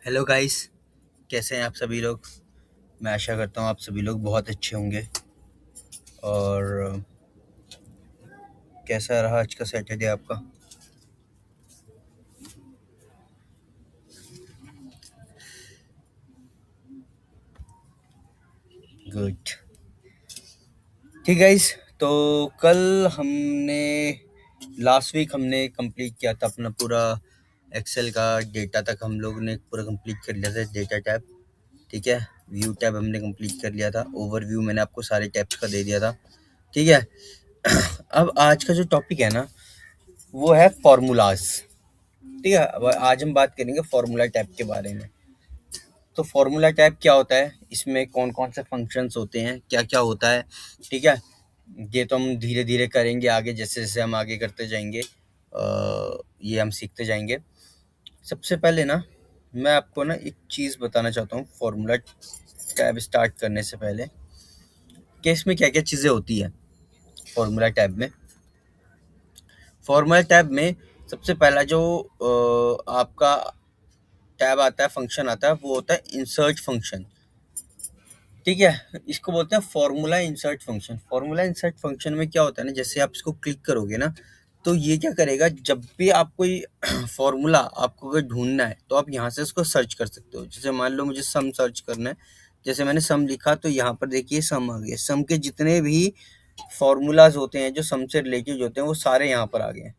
Hello guys. कैसे हैं आप सभी लोग। मैं आशा करता हूँ आप सभी लोग बहुत अच्छे होंगे। और कैसा रहा आज का सैटरडे आपका। गुड। ठीक गाइस, तो कल हमने लास्ट वीक हमने कंप्लीट किया था अपना पूरा एक्सेल का डेटा तक हम लोग ने पूरा कंप्लीट कर लिया था डेटा टैब। ठीक है, व्यू टैब हमने कंप्लीट कर लिया था। ओवरव्यू मैंने आपको सारे टैब्स का दे दिया था। ठीक है। अब आज का जो टॉपिक है ना वो है फॉर्मूलाज। ठीक है, अब आज हम बात करेंगे फॉर्मूला टैब के बारे में। तो फॉर्मूला टैब क्या होता है, इसमें कौन कौन से फंक्शंस होते हैं, क्या क्या होता है। ठीक है, ये तो हम धीरे धीरे करेंगे आगे, जैसे जैसे हम आगे करते जाएंगे ये हम सीखते जाएंगे। सबसे पहले ना मैं आपको ना एक चीज़ बताना चाहता हूँ फॉर्मूला टैब स्टार्ट करने से पहले कि इसमें क्या क्या चीज़ें होती है फॉर्मूला टैब में। फॉर्मूला टैब में सबसे पहला जो आपका टैब आता है, फंक्शन आता है, वो होता है इंसर्ट फंक्शन। ठीक है, इसको बोलते हैं formula insert function. Formula insert function में क्या होता है ना, जैसे आप इसको क्लिक करोगे ना तो ये क्या करेगा, जब भी आप कोई फॉर्मूला आपको अगर ढूंढना है तो आप यहाँ से इसको सर्च कर सकते हो। जैसे मान लो मुझे सम सर्च करना है, जैसे मैंने सम लिखा तो यहाँ पर देखिए सम आ गया। सम के जितने भी फॉर्मूलाज होते हैं जो सम से रिलेटेड होते हैं वो सारे यहाँ पर आ गए हैं।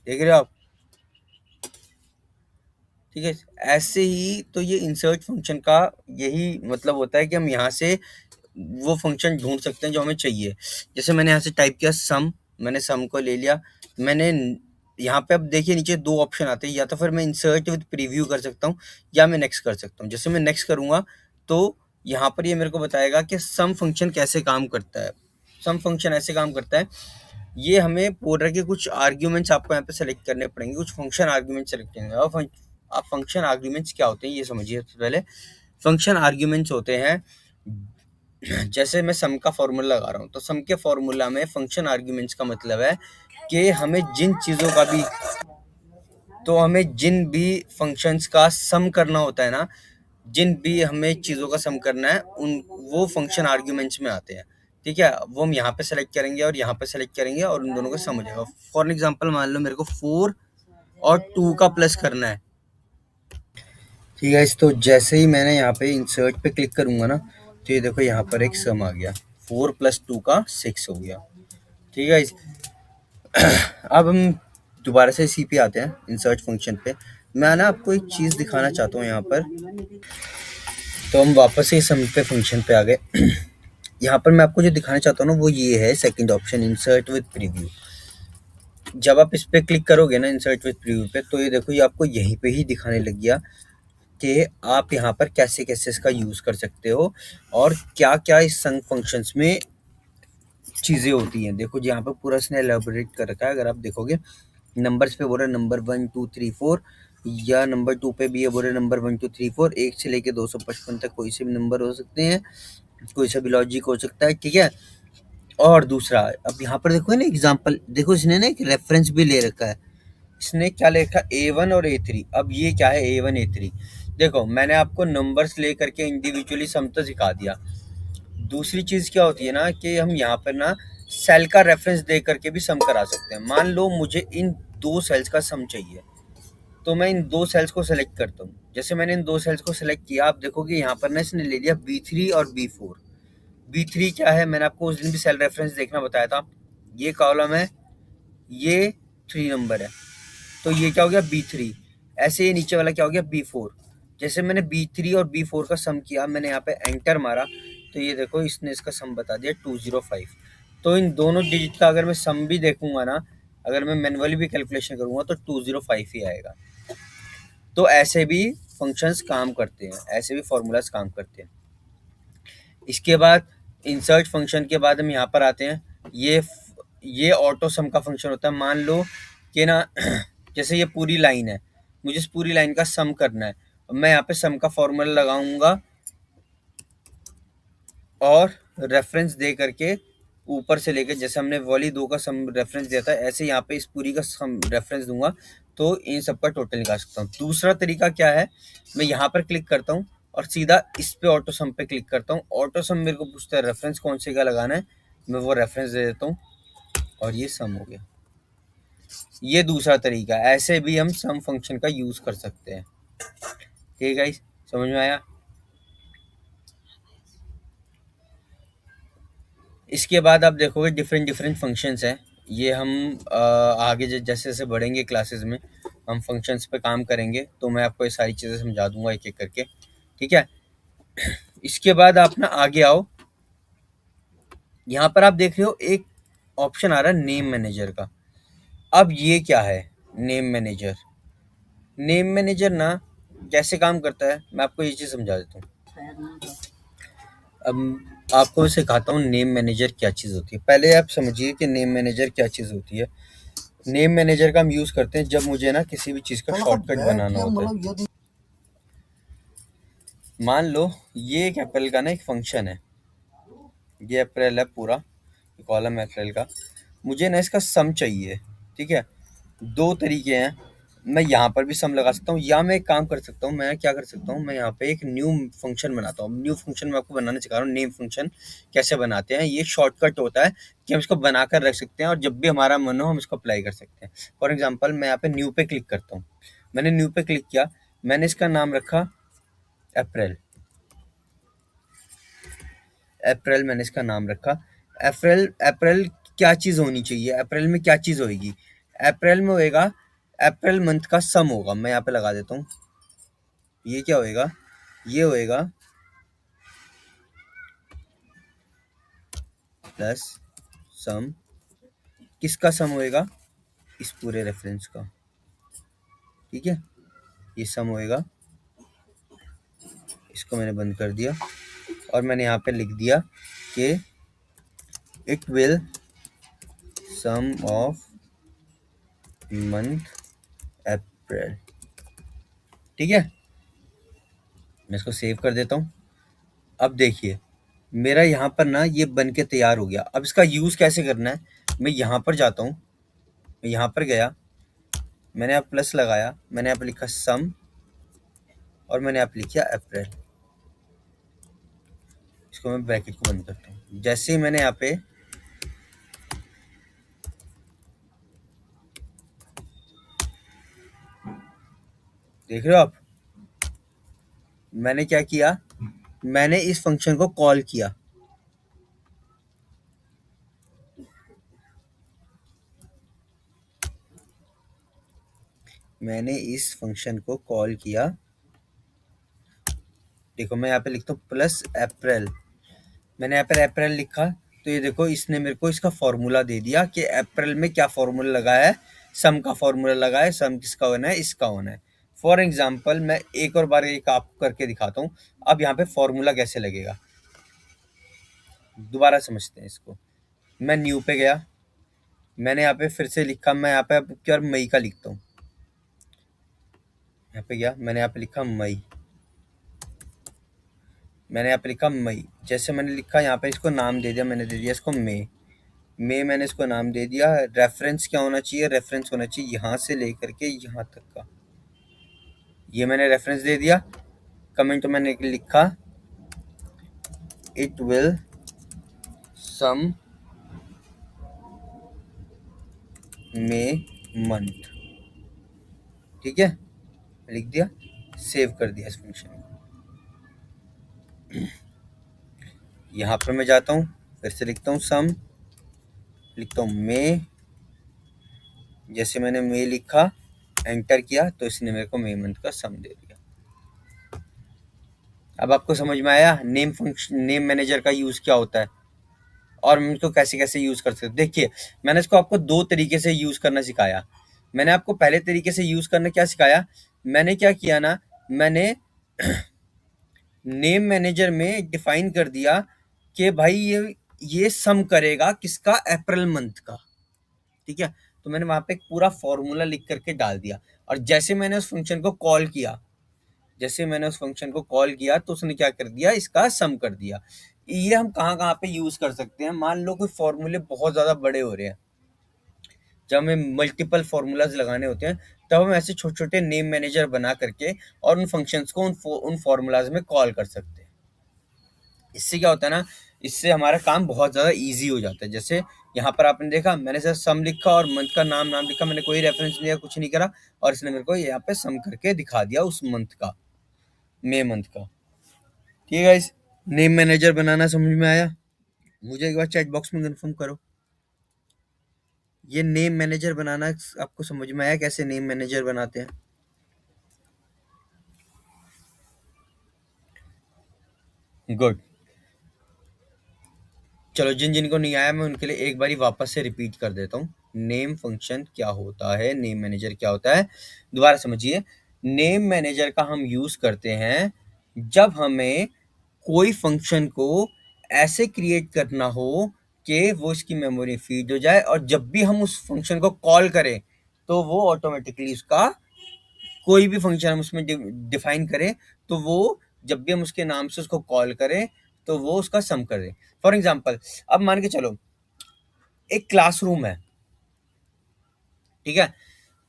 देख रहे हो आप। ठीक है, ऐसे ही तो ये इंसर्ट फंक्शन का यही मतलब होता है कि हम यहाँ से वो फंक्शन ढूंढ सकते हैं जो हमें चाहिए। जैसे मैंने यहाँ से टाइप किया सम, मैंने सम को ले लिया। मैंने यहाँ पे अब देखिए नीचे दो ऑप्शन आते हैं, या तो फिर मैं इंसर्ट विद प्रीव्यू कर सकता हूँ या मैं नेक्स्ट कर सकता हूँ। जैसे मैं नेक्स्ट करूँगा तो यहाँ पर ये मेरे को बताएगा कि सम फंक्शन कैसे काम करता है। सम फंक्शन ऐसे काम करता है, ये हमें बोल रहा है कि कुछ आर्ग्यूमेंट्स आपको यहाँ पे सेलेक्ट करने पड़ेंगे, कुछ फंक्शन आर्ग्यूमेंट सेलेक्ट करने हैं। और आप फंक्शन आर्ग्यूमेंट्स क्या होते हैं ये समझिए। सबसे पहले फंक्शन आर्ग्यूमेंट्स होते हैं, जैसे मैं सम का फॉर्मूला लगा रहा हूँ तो सम के फॉर्मूला में फंक्शन आर्ग्यूमेंट्स का मतलब है कि हमें जिन चीज़ों का भी, तो हमें जिन भी फंक्शंस का सम करना होता है ना, जिन भी हमें चीज़ों का सम करना है उन वो फंक्शन आर्ग्यूमेंट्स में आते हैं। ठीक है, वो हम यहाँ पे सेलेक्ट करेंगे और यहाँ पे सेलेक्ट करेंगे और उन दोनों का सम हो जाएगा। फॉर एग्जांपल मान लो मेरे को 4 और 2 का प्लस करना है। ठीक है, तो जैसे ही मैंने यहाँ पे इंसर्ट पे क्लिक करूंगा ना तो ये देखो यहाँ पर एक सम आ गया, 4 + 2 का 6 हो गया। ठीक है, अब हम दोबारा से इसी पे आते हैं इंसर्ट फंक्शन पे। मैं ना आपको एक चीज़ दिखाना चाहता हूँ यहाँ पर। तो हम वापस से सम पे फंक्शन पे आ गए। यहाँ पर मैं आपको जो दिखाना चाहता हूँ ना वो ये है second option, insert with preview. जब आप इस पे क्लिक करोगे ना इंसर्ट विद प्रीव्यू पे, तो ये देखो ये आपको यहीं पे ही दिखाने लग गया कि आप यहाँ पर कैसे कैसे इसका यूज़ कर सकते हो और क्या क्या इस सम फंक्शंस में चीज़ें होती हैं। देखो जी यहाँ पे पूरा इसने एलेबोरेट कर रखा है। अगर आप देखोगे नंबर्स पे बोल रहा है नंबर 1 2 3 4, या नंबर 2 पे भी ये बोल रहे नंबर 1 2 3 4, 1 से लेके 255 तक कोई से भी नंबर हो सकते हैं, कोई सा भी लॉजिक हो सकता है। ठीक है, और दूसरा अब यहाँ पर देखो ना एग्जाम्पल, देखो इसने ना एक रेफरेंस भी ले रखा है। इसने क्या लिखा, A1 और A3। अब ये क्या है A1 A3। देखो मैंने आपको नंबर्स ले करके इंडिविजुअली सम तो सिखा दिया। दूसरी चीज़ क्या होती है ना कि हम यहाँ पर ना सेल का रेफरेंस दे करके भी सम करा सकते हैं। मान लो मुझे इन दो सेल्स का सम चाहिए तो मैं इन दो सेल्स को सेलेक्ट करता हूँ। जैसे मैंने इन दो सेल्स को सेलेक्ट किया, आप देखोगे यहाँ पर ना इसने ले लिया B3 और B4। B3 क्या है, मैंने आपको उस दिन भी सेल रेफरेंस देखना बताया था। ये कॉलम है, ये 3 नंबर है, तो ये क्या हो गया B3। ऐसे ये नीचे वाला क्या हो गया B4। जैसे मैंने B3 और B4 का सम किया, मैंने यहाँ पे एंटर मारा तो ये देखो इसने इसका सम बता दिया 205। तो इन दोनों डिजिट का अगर मैं सम भी देखूंगा ना, अगर मैं मैनुअली भी कैलकुलेशन करूंगा तो 205 ही आएगा। तो ऐसे भी फंक्शंस काम करते हैं, ऐसे भी फॉर्मूलाज काम करते हैं। इसके बाद इंसर्ट फंक्शन के बाद हम यहाँ पर आते हैं। ये ऑटो सम का फंक्शन होता है। मान लो कि ना जैसे ये पूरी लाइन है, मुझे इस पूरी लाइन का सम करना है। मैं यहाँ पे सम का फॉर्मूला लगाऊंगा और रेफरेंस दे करके ऊपर से लेकर, जैसे हमने वॉली 2 का सम रेफरेंस दिया था, ऐसे यहाँ पे इस पूरी का सम रेफरेंस दूंगा तो इन सब का टोटल निकाल सकता हूँ। दूसरा तरीका क्या है, मैं यहाँ पर क्लिक करता हूँ और सीधा इस पे ऑटो सम पे क्लिक करता हूँ। ऑटो सम मेरे को पूछता है रेफरेंस कौन से का लगाना है, मैं वो रेफरेंस दे देता हूँ और ये सम हो गया। ये दूसरा तरीका है, ऐसे भी हम सम फंक्शन का यूज कर सकते हैं। ठीक है गाइस, समझ में आया? इसके बाद आप देखोगे डिफरेंट डिफरेंट फंक्शंस हैं। ये हम आगे जैसे जैसे बढ़ेंगे क्लासेस में, हम फंक्शंस पे काम करेंगे, तो मैं आपको ये सारी चीज़ें समझा दूंगा एक एक करके। ठीक है, इसके बाद आप ना आगे आओ। यहाँ पर आप देख रहे हो एक ऑप्शन आ रहा है नेम मैनेजर का। अब ये क्या है नेम मैनेजर? नेम मैनेजर ना कैसे काम करता है, मैं आपको ये चीज़ समझा देता हूँ। अब आपको मैं सिखाता हूँ नेम मैनेजर क्या चीज़ होती है। पहले आप समझिए कि नेम मैनेजर क्या चीज़ होती है। नेम मैनेजर का हम यूज़ करते हैं जब मुझे ना किसी भी चीज़ का शॉर्टकट बनाना होता है। मान लो ये एक एप्पल का ना एक फंक्शन है, ये अप्रैल है पूरा, कॉलम अप्रैल का। मुझे ना इसका सम चाहिए। ठीक है, दो तरीके हैं, मैं यहाँ पर भी सम लगा सकता हूँ, या मैं एक काम कर सकता हूँ, मैं क्या कर सकता हूँ, मैं यहाँ पे एक न्यू फंक्शन बनाता हूँ। न्यू फंक्शन मैं आपको बनाना सिखा रहा हूँ। नेम फंक्शन कैसे बनाते हैं, ये शॉर्टकट होता है कि हम इसको बनाकर रख सकते हैं और जब भी हमारा मन हो हम इसको अप्लाई कर सकते हैं। फॉर एग्जाम्पल मैं यहाँ पे न्यू पे क्लिक करता हूँ। मैंने न्यू पे क्लिक किया, मैंने इसका नाम रखा अप्रैल। अप्रैल मैंने इसका नाम रखा। अप्रैल अप्रैल क्या चीज़ होनी चाहिए, अप्रैल में क्या चीज़ होएगी? अप्रैल में होएगा अप्रैल मंथ का सम होगा। मैं यहाँ पे लगा देता हूँ, ये क्या होएगा, ये होएगा प्लस सम। किसका सम होएगा? इस पूरे रेफरेंस का। ठीक है, ये सम होएगा। इसको मैंने बंद कर दिया और मैंने यहाँ पे लिख दिया कि it will some of month April. ठीक है, मैं इसको सेव कर देता हूँ। अब देखिए मेरा यहाँ पर ना ये बन के तैयार हो गया। अब इसका यूज़ कैसे करना है, मैं यहाँ पर जाता हूँ, मैं यहाँ पर गया, मैंने यहाँ प्लस लगाया, मैंने यहाँ पर लिखा सम और मैंने यहाँ पे लिखा अप्रैल। इसको मैं ब्रैकेट को बंद करता हूँ। जैसे ही मैंने यहाँ पे देख रहे हो आप, मैंने क्या किया, मैंने इस फंक्शन को कॉल किया। मैंने इस फंक्शन को कॉल किया। देखो मैं यहाँ पे लिखता हूँ प्लस अप्रैल। मैंने यहाँ पर अप्रैल लिखा तो ये देखो इसने मेरे को इसका फॉर्मूला दे दिया कि अप्रैल में क्या फॉर्मूला लगा है, सम का फॉर्मूला लगा है। सम किसका होना है, इसका होना है। फॉर एग्जाम्पल मैं एक और बार एक आप करके दिखाता हूँ। अब यहाँ पे फॉर्मूला कैसे लगेगा दोबारा समझते हैं इसको। मैं न्यू पे गया, मैंने यहाँ पे फिर से लिखा, मैं यहाँ पे अब क्या मई का लिखता हूँ। यहाँ पे गया, मैंने यहाँ पे लिखा मई, मैंने यहाँ पे लिखा मई। जैसे मैंने लिखा यहाँ पे इसको नाम दे दिया, मैंने दे दिया इसको मई। मई मैंने इसको नाम दे दिया। रेफरेंस क्या होना चाहिए, रेफरेंस होना चाहिए यहाँ से लेकर के यहाँ तक का। ये मैंने रेफरेंस दे दिया। कमेंट तो मैंने लिखा it will some May month. ठीक है, लिख दिया, सेव कर दिया इस फंक्शन को। यहाँ पर मैं जाता हूँ, फिर से लिखता हूँ सम, लिखता हूँ मे। जैसे मैंने मे लिखा, एंटर किया तो इसने मेरे को मे मंथ का सम दे दिया। अब आपको समझ में आया नेम फंक्शन, नेम मैनेजर का यूज़ क्या होता है और हम इसको कैसे कैसे यूज़ कर सकते हैं। देखिए मैंने इसको आपको दो तरीके से यूज़ करना सिखाया। मैंने आपको पहले तरीके से यूज़ करना क्या सिखाया, मैंने क्या किया ना, मैंने नेम मैनेजर में डिफाइन कर दिया कि भाई ये सम करेगा किसका, अप्रैल मंथ का। ठीक है, तो मैंने वहां पे एक पूरा फॉर्मूला लिख करके डाल दिया और जैसे मैंने उस फंक्शन को कॉल किया, जैसे मैंने उस फंक्शन को कॉल किया तो उसने क्या कर दिया, इसका सम कर दिया। ये हम कहाँ कहाँ पे यूज कर सकते हैं, मान लो कोई फॉर्मूले बहुत ज्यादा बड़े हो रहे हैं जब हमें मल्टीपल फॉर्मूलाज लगाने होते हैं, तब हम ऐसे छोटे छोटे नेम मैनेजर बना करके और उन फंक्शंस को उन फॉर्मूलाज में कॉल कर सकते हैं। इससे क्या होता है ना, इससे हमारा काम बहुत ज़्यादा ईज़ी हो जाता है। जैसे यहाँ पर आपने देखा, मैंने सिर्फ सम लिखा और मंथ का नाम लिखा, मैंने कोई रेफरेंस नहीं दिया, कुछ नहीं करा, और इसने मेरे को यहाँ पे सम करके दिखा दिया उस मंथ का, मई मंथ का। ठीक है गाइस, नेम मैनेजर बनाना समझ में आया? मुझे एक बार चैट बॉक्स में कंफर्म करो, ये नेम मैनेजर बनाना आपको समझ में आया, कैसे नेम मैनेजर बनाते हैं? गुड। चलो, जिन जिनको नहीं आया मैं उनके लिए एक बारी वापस से रिपीट कर देता हूँ। नेम फंक्शन क्या होता है, नेम मैनेजर क्या होता है, दोबारा समझिए। नेम मैनेजर का हम यूज करते हैं जब हमें कोई फंक्शन को ऐसे क्रिएट करना हो कि वो इसकी मेमोरी फीड हो जाए, और जब भी हम उस फंक्शन को कॉल करें तो वो ऑटोमेटिकली उसका, कोई भी फंक्शन हम उसमें डिफाइन करें तो वो, जब भी हम उसके नाम से उसको कॉल करें तो वो उसका सम कर दे। फॉर एग्जाम्पल, अब मान के चलो एक क्लासरूम है, ठीक है।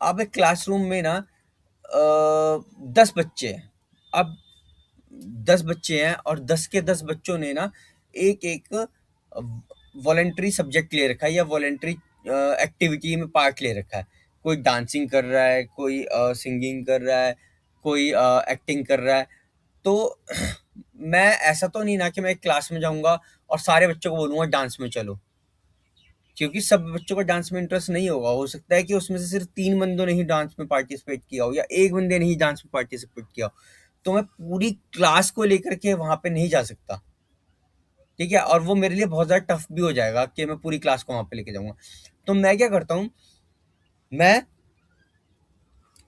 अब एक क्लासरूम में ना 10 बच्चे हैं। अब 10 बच्चे हैं और 10 के 10 बच्चों ने ना एक एक वॉलेंट्री सब्जेक्ट ले रखा है या वॉलेंट्री एक्टिविटी में पार्ट ले रखा है। कोई डांसिंग कर रहा है, कोई सिंगिंग कर रहा है, कोई एक्टिंग कर रहा है। तो मैं ऐसा तो नहीं ना कि मैं एक क्लास में जाऊंगा और सारे बच्चों को बोलूंगा डांस में चलो, क्योंकि सब बच्चों को डांस में इंटरेस्ट नहीं होगा। हो सकता है कि उसमें से सिर्फ 3 बंदों ने ही डांस में पार्टिसिपेट किया हो, या एक बंदे ने ही डांस में पार्टिसिपेट किया हो। तो मैं पूरी क्लास को लेकर के वहां पे नहीं जा सकता, ठीक है। और वो मेरे लिए बहुत ज्यादा टफ भी हो जाएगा कि मैं पूरी क्लास को वहां पे लेके जाऊंगा। तो मैं क्या करता हूँ, मैं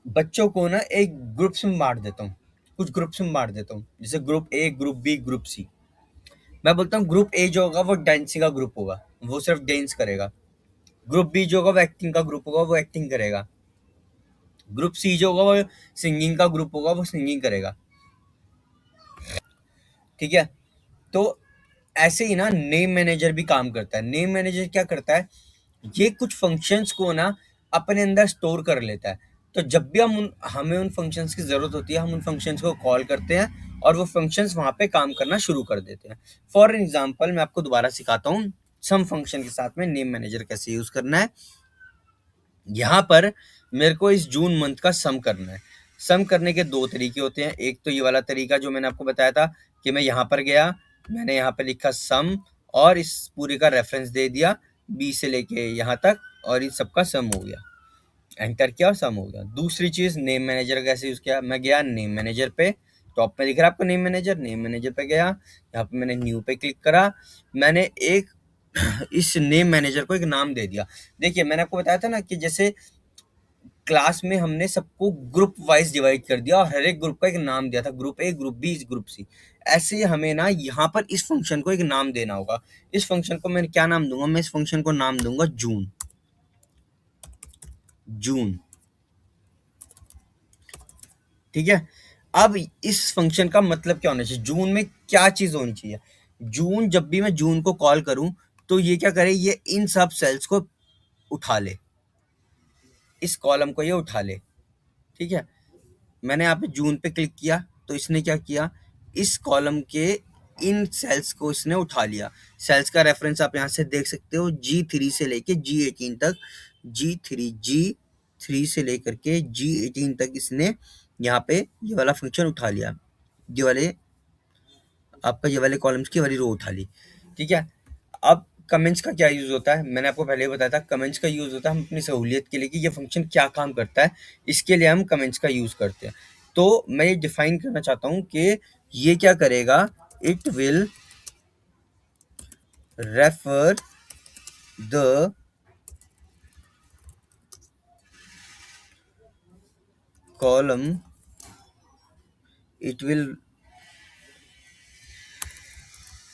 बच्चों को ना एक ग्रुप्स में बांट देता हूँ, कुछ ग्रुप्स में बांट देता हूँ, जैसे group A, group B, group C. मैं बोलता हूँ ग्रुप ए जो होगा वो डांसिंग का ग्रुप होगा, वो सिर्फ डांस करेगा। ग्रुप बी जो होगा वो एक्टिंग का ग्रुप होगा, वो एक्टिंग करेगा। ग्रुप सी जो होगा वो सिंगिंग का ग्रुप होगा, वो सिंगिंग करेगा। ठीक है। तो ऐसे ही ना नेम मैनेजर भी काम करता है। नेम मैनेजर क्या करता है, ये कुछ फंक्शंस को ना अपने अंदर स्टोर कर लेता है। तो जब भी हमें उन फंक्शंस की जरूरत होती है, हम उन फंक्शंस को कॉल करते हैं और वो फंक्शंस वहां पे काम करना शुरू कर देते हैं। फॉर एग्जाम्पल, मैं आपको दोबारा सिखाता हूँ सम फंक्शन के साथ में नेम मैनेजर कैसे यूज करना है। यहाँ पर मेरे को इस जून मंथ का सम करना है। सम करने के दो तरीके होते हैं। एक तो ये वाला तरीका जो मैंने आपको बताया था कि मैं यहाँ पर गया, मैंने यहाँ पे लिखा सम और इस पूरे का रेफरेंस दे दिया बी से लेके यहाँ तक, और इस सबका सम हो गया, एंटर किया और सम हो गया। दूसरी चीज, नेम मैनेजर कैसे यूज किया, मैं गया नेम मैनेजर पे, टॉप में दिख रहा है आपको नेम मैनेजर, नेम मैनेजर पे गया, यहाँ पे मैंने न्यू पे क्लिक करा, मैंने एक इस नेम मैनेजर को एक नाम दे दिया। देखिए, मैंने आपको बताया था ना कि जैसे क्लास में हमने सबको ग्रुप वाइज डिवाइड कर दिया और हर एक ग्रुप का एक नाम दिया था, group A, group B, group C. ऐसे ही हमें ना यहाँ पर इस फंक्शन को एक नाम देना होगा। इस फंक्शन को मैं क्या नाम दूंगा, मैं इस फंक्शन को नाम दूंगा जून। जून, ठीक है। अब इस फंक्शन का मतलब क्या होना चाहिए, जून में क्या चीज होनी चाहिए। जून, जब भी मैं जून को कॉल करूं तो ये क्या करे, ये इन सब सेल्स को उठा ले, इस कॉलम को ये उठा ले, ठीक है। मैंने यहाँ पे जून पे क्लिक किया तो इसने क्या किया, इस कॉलम के इन सेल्स को इसने उठा लिया। सेल्स का रेफरेंस आप यहाँ से देख सकते हो, G3 से लेके G18 तक, G3 से लेकर के G18 तक इसने यहाँ पे ये वाला फंक्शन उठा लिया। ये वाले, आपका ये वाले कॉलम्स की वाली रो उठा ली, ठीक है। अब कमेंट्स का क्या यूज होता है, मैंने आपको पहले ही बताया था। कमेंट्स का यूज होता है हम अपनी सहूलियत के लिए कि ये फंक्शन क्या काम करता है, इसके लिए हम कमेंट्स का यूज करते हैं। तो मैं ये डिफाइन करना चाहता हूँ कि ये क्या करेगा, it will refer the column, it will,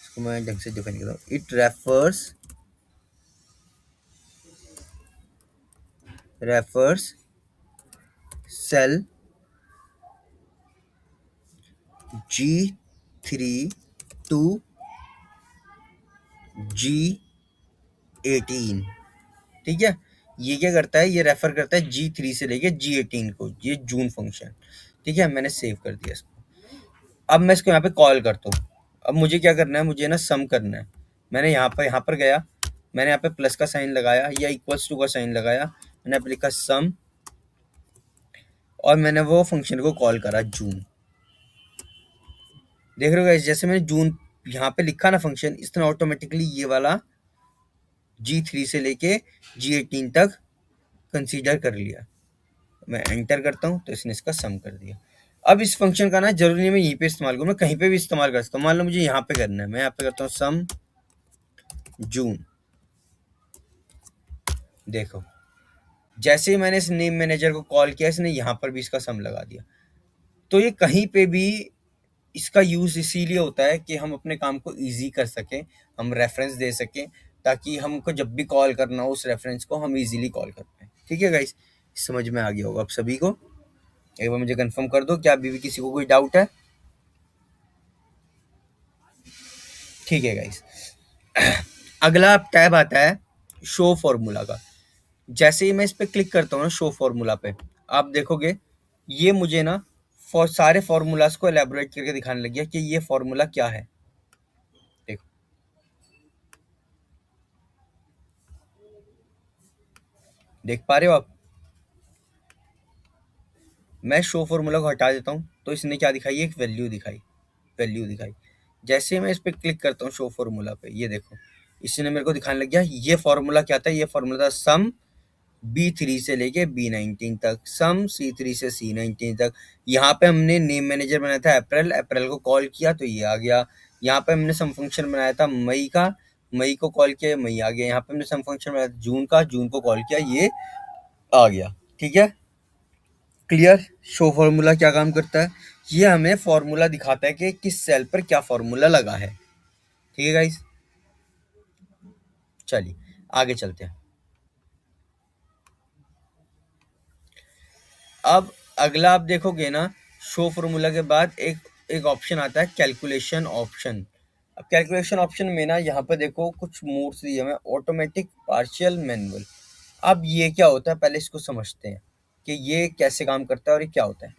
इसको मैं ढंग से डिफाइन करता हूँ, it refers cell G3 to G18, ठीक है। ये क्या करता है, ये रेफर करता है G3 से लेके G18 को, ये जून फंक्शन। ठीक है, मैंने सेव कर दिया इसको। अब मैं इसको यहाँ पे कॉल करता हूँ। अब मुझे क्या करना है, मुझे ना सम करना है। मैंने यहाँ पर गया, मैंने यहाँ पे प्लस का साइन लगाया या इक्वल्स टू का साइन लगाया, मैंने यहाँ पे लिखा सम, और मैंने वो फंक्शन को कॉल करा जून। देख रहे हो guys, जैसे मैंने जून यहाँ पे लिखा ना फंक्शन, इसने ऑटोमेटिकली ये वाला G3 से लेके G18 तक कंसीडर कर लिया। मैं एंटर करता हूँ तो इसने इसका सम कर दिया। अब इस फंक्शन का ना जरूरी नहीं मैं यहीं पे इस्तेमाल करूँ, मैं कहीं पे भी इस्तेमाल कर सकता हूँ। मान लो मुझे यहाँ पे करना है, मैं यहाँ पे करता हूँ सम जून। देखो, जैसे ही मैंने इस नेम मैनेजर को कॉल किया, इसने यहाँ पर भी इसका सम लगा दिया। तो ये कहीं पे भी इसका यूज इसीलिए होता है कि हम अपने काम को इजी कर सकें, हम रेफरेंस दे सकें, ताकि हमको जब भी कॉल करना हो उस रेफरेंस को हम इजीली कॉल कर पाएं। ठीक है गाइस, समझ में आ गया होगा आप सभी को। एक बार मुझे कंफर्म कर दो, क्या अभी भी किसी को कोई डाउट है? ठीक है गाइस, अगला टैब आता है शो फॉर्मूला का। जैसे ही मैं इस पे क्लिक करता हूँ ना शो फॉर्मूला पे, आप देखोगे ये मुझे ना सारे फॉर्मूलाज को एलेबोरेट करके दिखाने लग गया कि ये फॉर्मूला क्या है। देखो, देख पा रहे हो आप? मैं शो फॉर्मूला को हटा देता हूँ तो इसने क्या दिखाई, एक वैल्यू दिखाई, वैल्यू दिखाई। जैसे ही मैं इस पे क्लिक करता हूँ शो फॉर्मूला पे, ये देखो इसने मेरे को दिखाने लग गया ये फॉर्मूला क्या था। ये फॉर्मूला था सम B3 से लेके B19 तक, सम C3 से C19 तक। यहाँ पे हमने नेम मैनेजर बनाया था अप्रैल, अप्रैल को कॉल किया तो ये आ गया। यहाँ पे हमने सम फंक्शन बनाया था मई का, मई को कॉल किया, मई आ गया। यहाँ पे हमने सम फंक्शन बनाया था जून का, जून को कॉल किया, ये आ गया। ठीक है, क्लियर? शो फॉर्मूला क्या काम करता है, ये हमें फॉर्मूला दिखाता है कि किस सेल पर क्या फॉर्मूला लगा है। ठीक है गाइस, चलिए आगे चलते हैं। अब अगला आप देखोगे ना, शो फॉर्मूला के बाद एक एक ऑप्शन आता है कैलकुलेशन ऑप्शन। अब कैलकुलेशन ऑप्शन में ना यहाँ पे देखो कुछ मोड्स दिए हुए हैं, ऑटोमेटिक, पार्शियल, मैनुअल। अब ये क्या होता है, पहले इसको समझते हैं कि ये कैसे काम करता है और ये क्या होता है।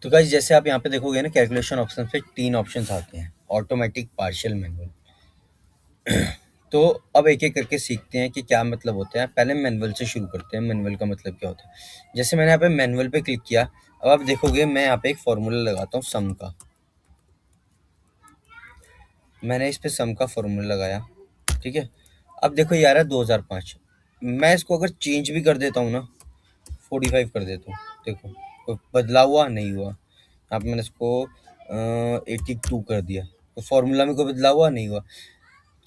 तो गाइस, जैसे आप यहाँ पे देखोगे ना कैलकुलेशन ऑप्शन पे 3 ऑप्शंस आते हैं, ऑटोमेटिक, पार्शियल, मैनुअल। तो अब एक-एक करके सीखते हैं कि क्या मतलब होता है। पहले मैनुअल से शुरू करते हैं, मैनुअल का मतलब क्या होता है। जैसे मैंने यहाँ पे मैनुअल पे क्लिक किया, अब आप देखोगे मैं यहाँ पे एक फ़ॉर्मूला लगाता हूँ सम का। मैंने इस पे सम का फ़ॉर्मूला लगाया, ठीक है? अब देखो ये आ रहा है 2005। मैं इसको अगर चेंज भी कर देता हूँ ना, 45 कर देता हूँ, देखो कोई बदलाव हुआ? नहीं हुआ। यहाँ पे मैंने इसको 82 कर दिया, तो फ़ॉर्मूला में कोई बदलाव हुआ? नहीं हुआ।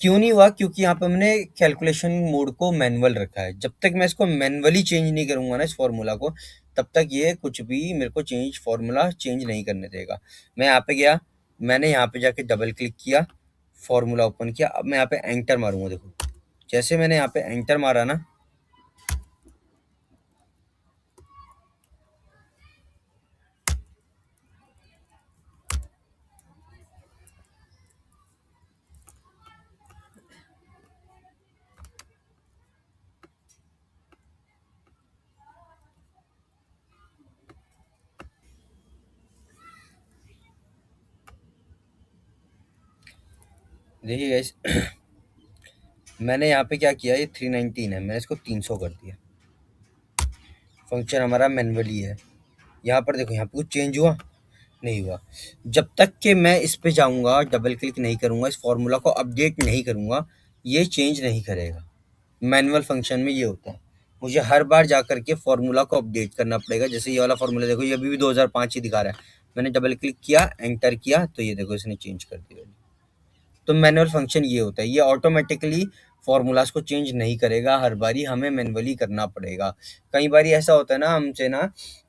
क्यों नहीं हुआ? क्योंकि यहाँ पे हमने कैलकुलेशन मोड को मैनुअल रखा है। जब तक मैं इसको मैनुअली चेंज नहीं करूँगा ना इस फ़ॉर्मूला को, तब तक ये कुछ भी मेरे को फ़ॉर्मूला चेंज नहीं करने देगा। मैं यहाँ पे गया, मैंने यहाँ पे जाके डबल क्लिक किया, फ़ॉर्मूला ओपन किया, अब मैं यहाँ पे एंटर मारूँगा। देखो, जैसे मैंने यहाँ पे एंटर मारा ना, देखिए गाइस, मैंने यहाँ पे क्या किया, ये 319 है, मैंने इसको 300 कर दिया। फंक्शन हमारा मैनुअली है। यहाँ पर देखो, यहाँ पे कुछ चेंज हुआ? नहीं हुआ। जब तक कि मैं इस पे जाऊँगा, डबल क्लिक नहीं करूँगा, इस फ़ॉर्मूला को अपडेट नहीं करूँगा, ये चेंज नहीं करेगा। मैनुअल फंक्शन में ये होता है। मुझे हर बार जाकर के फ़ॉर्मूला को अपडेट करना पड़ेगा। जैसे ये वाला फ़ॉर्मूला देखो, ये अभी भी 2005 ही दिखा रहा है। मैंने डबल क्लिक किया, एंटर किया, तो ये देखो इसने चेंज कर दिया। तो मैनुअल फंक्शन ये होता है, ये ऑटोमेटिकली फ़ॉर्मूलाज़ को चेंज नहीं करेगा, हर बारी हमें मैनुअली करना पड़ेगा। कई बारी ऐसा होता है ना हमसे ना,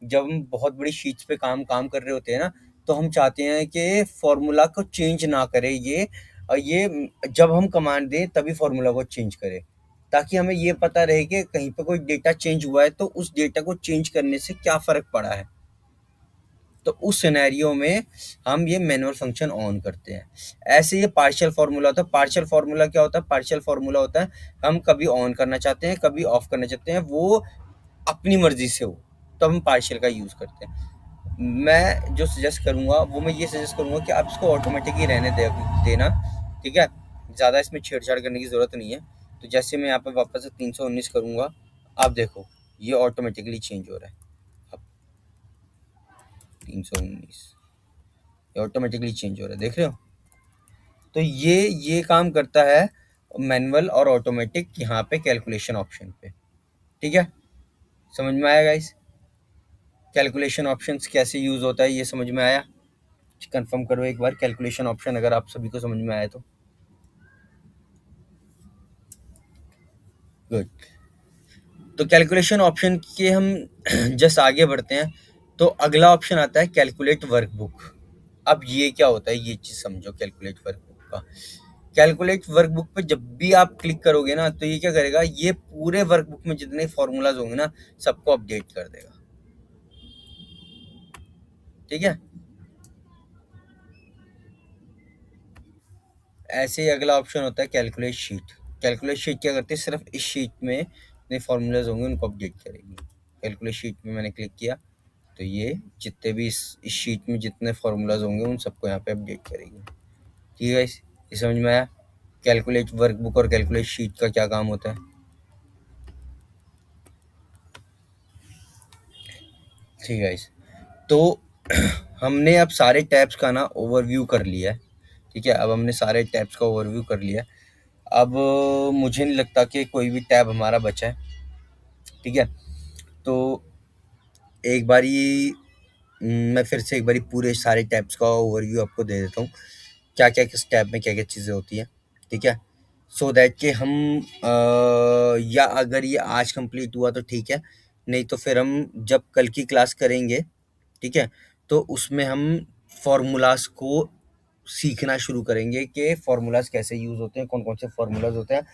जब हम बहुत बड़ी शीट्स पे काम काम कर रहे होते हैं ना, तो हम चाहते हैं कि फ़ॉर्मूला को चेंज ना करे ये, ये जब हम कमांड दें तभी फ़ॉर्मूला को चेंज करे। ताकि हमें ये पता रहे कि कहीं पे कोई डेटा चेंज हुआ है तो उस डेटा को चेंज करने से क्या फ़र्क पड़ा है। तो उस सिनेरियो में हम ये मैनुअल फंक्शन ऑन करते हैं। ऐसे ये पार्शियल फार्मूला होता है। पार्शियल फार्मूला क्या होता है? पार्शियल फार्मूला होता है हम कभी ऑन करना चाहते हैं, कभी ऑफ करना चाहते हैं, वो अपनी मर्जी से हो, तो हम पार्शियल का यूज़ करते हैं। मैं जो सजेस्ट करूँगा वो मैं ये सजेस्ट करूँगा कि आप इसको ऑटोमेटिक ही रहने देना, ठीक है? ज़्यादा इसमें छेड़छाड़ करने की ज़रूरत नहीं है। तो जैसे मैं यहाँ पे वापस से 319 करूँगा, आप देखो ये ऑटोमेटिकली चेंज हो रहा है। अब 319 ये ऑटोमेटिकली चेंज हो रहा है, देख रहे हो? तो ये काम करता है मैनुअल और ऑटोमेटिक यहाँ पे कैलकुलेशन ऑप्शन पे, ठीक है? समझ में आया गाइस? कैलकुलेशन ऑप्शंस कैसे यूज़ होता है ये समझ में आया? कंफर्म करो एक बार कैलकुलेशन ऑप्शन अगर आप सभी को समझ में आया तो। गुड। तो कैलकुलेशन ऑप्शन के हम जस्ट आगे बढ़ते हैं। तो अगला ऑप्शन आता है कैलकुलेट वर्कबुक। अब ये क्या होता है ये चीज़ समझो कैलकुलेट वर्कबुक का। कैलकुलेट वर्कबुक पे जब भी आप क्लिक करोगे ना तो ये क्या करेगा, ये पूरे वर्कबुक में जितने फॉर्मूलाज होंगे ना सबको अपडेट कर देगा, ठीक है? ऐसे ही अगला ऑप्शन होता है कैलकुलेट शीट। कैलकुलेट शीट क्या करती है, सिर्फ इस शीट में जितने फॉर्मूलाज होंगे उनको अपडेट करेगी। कैलकुलेट शीट में मैंने क्लिक किया तो ये जितने भी इस शीट में जितने फॉर्मूलाज होंगे उन सबको यहाँ पे अपडेट करेगी, ठीक है? ये समझ में आया कैलकुलेट वर्कबुक और कैलकुलेट शीट का क्या काम होता है? ठीक है। तो हमने अब सारे टैब्स का ना ओवरव्यू कर लिया है, ठीक है? अब हमने सारे टैब्स का ओवरव्यू कर लिया। अब मुझे नहीं लगता कि कोई भी टैब हमारा बचा है, ठीक है? तो एक बारी मैं फिर से एक बारी पूरे सारे टैब्स का ओवरव्यू आपको दे देता हूँ, क्या-क्या किस टैब में क्या-क्या चीज़ें होती हैं, ठीक है? सो दैट कि हम या अगर ये आज कंप्लीट हुआ तो ठीक है, नहीं तो फिर हम जब कल की क्लास करेंगे, ठीक है? तो उसमें हम फ़ॉर्मूलाज़ को सीखना शुरू करेंगे कि फ़ॉर्मूलाज़ कैसे यूज़ होते हैं, कौन-कौन से फ़ॉर्मूलाज़ होते हैं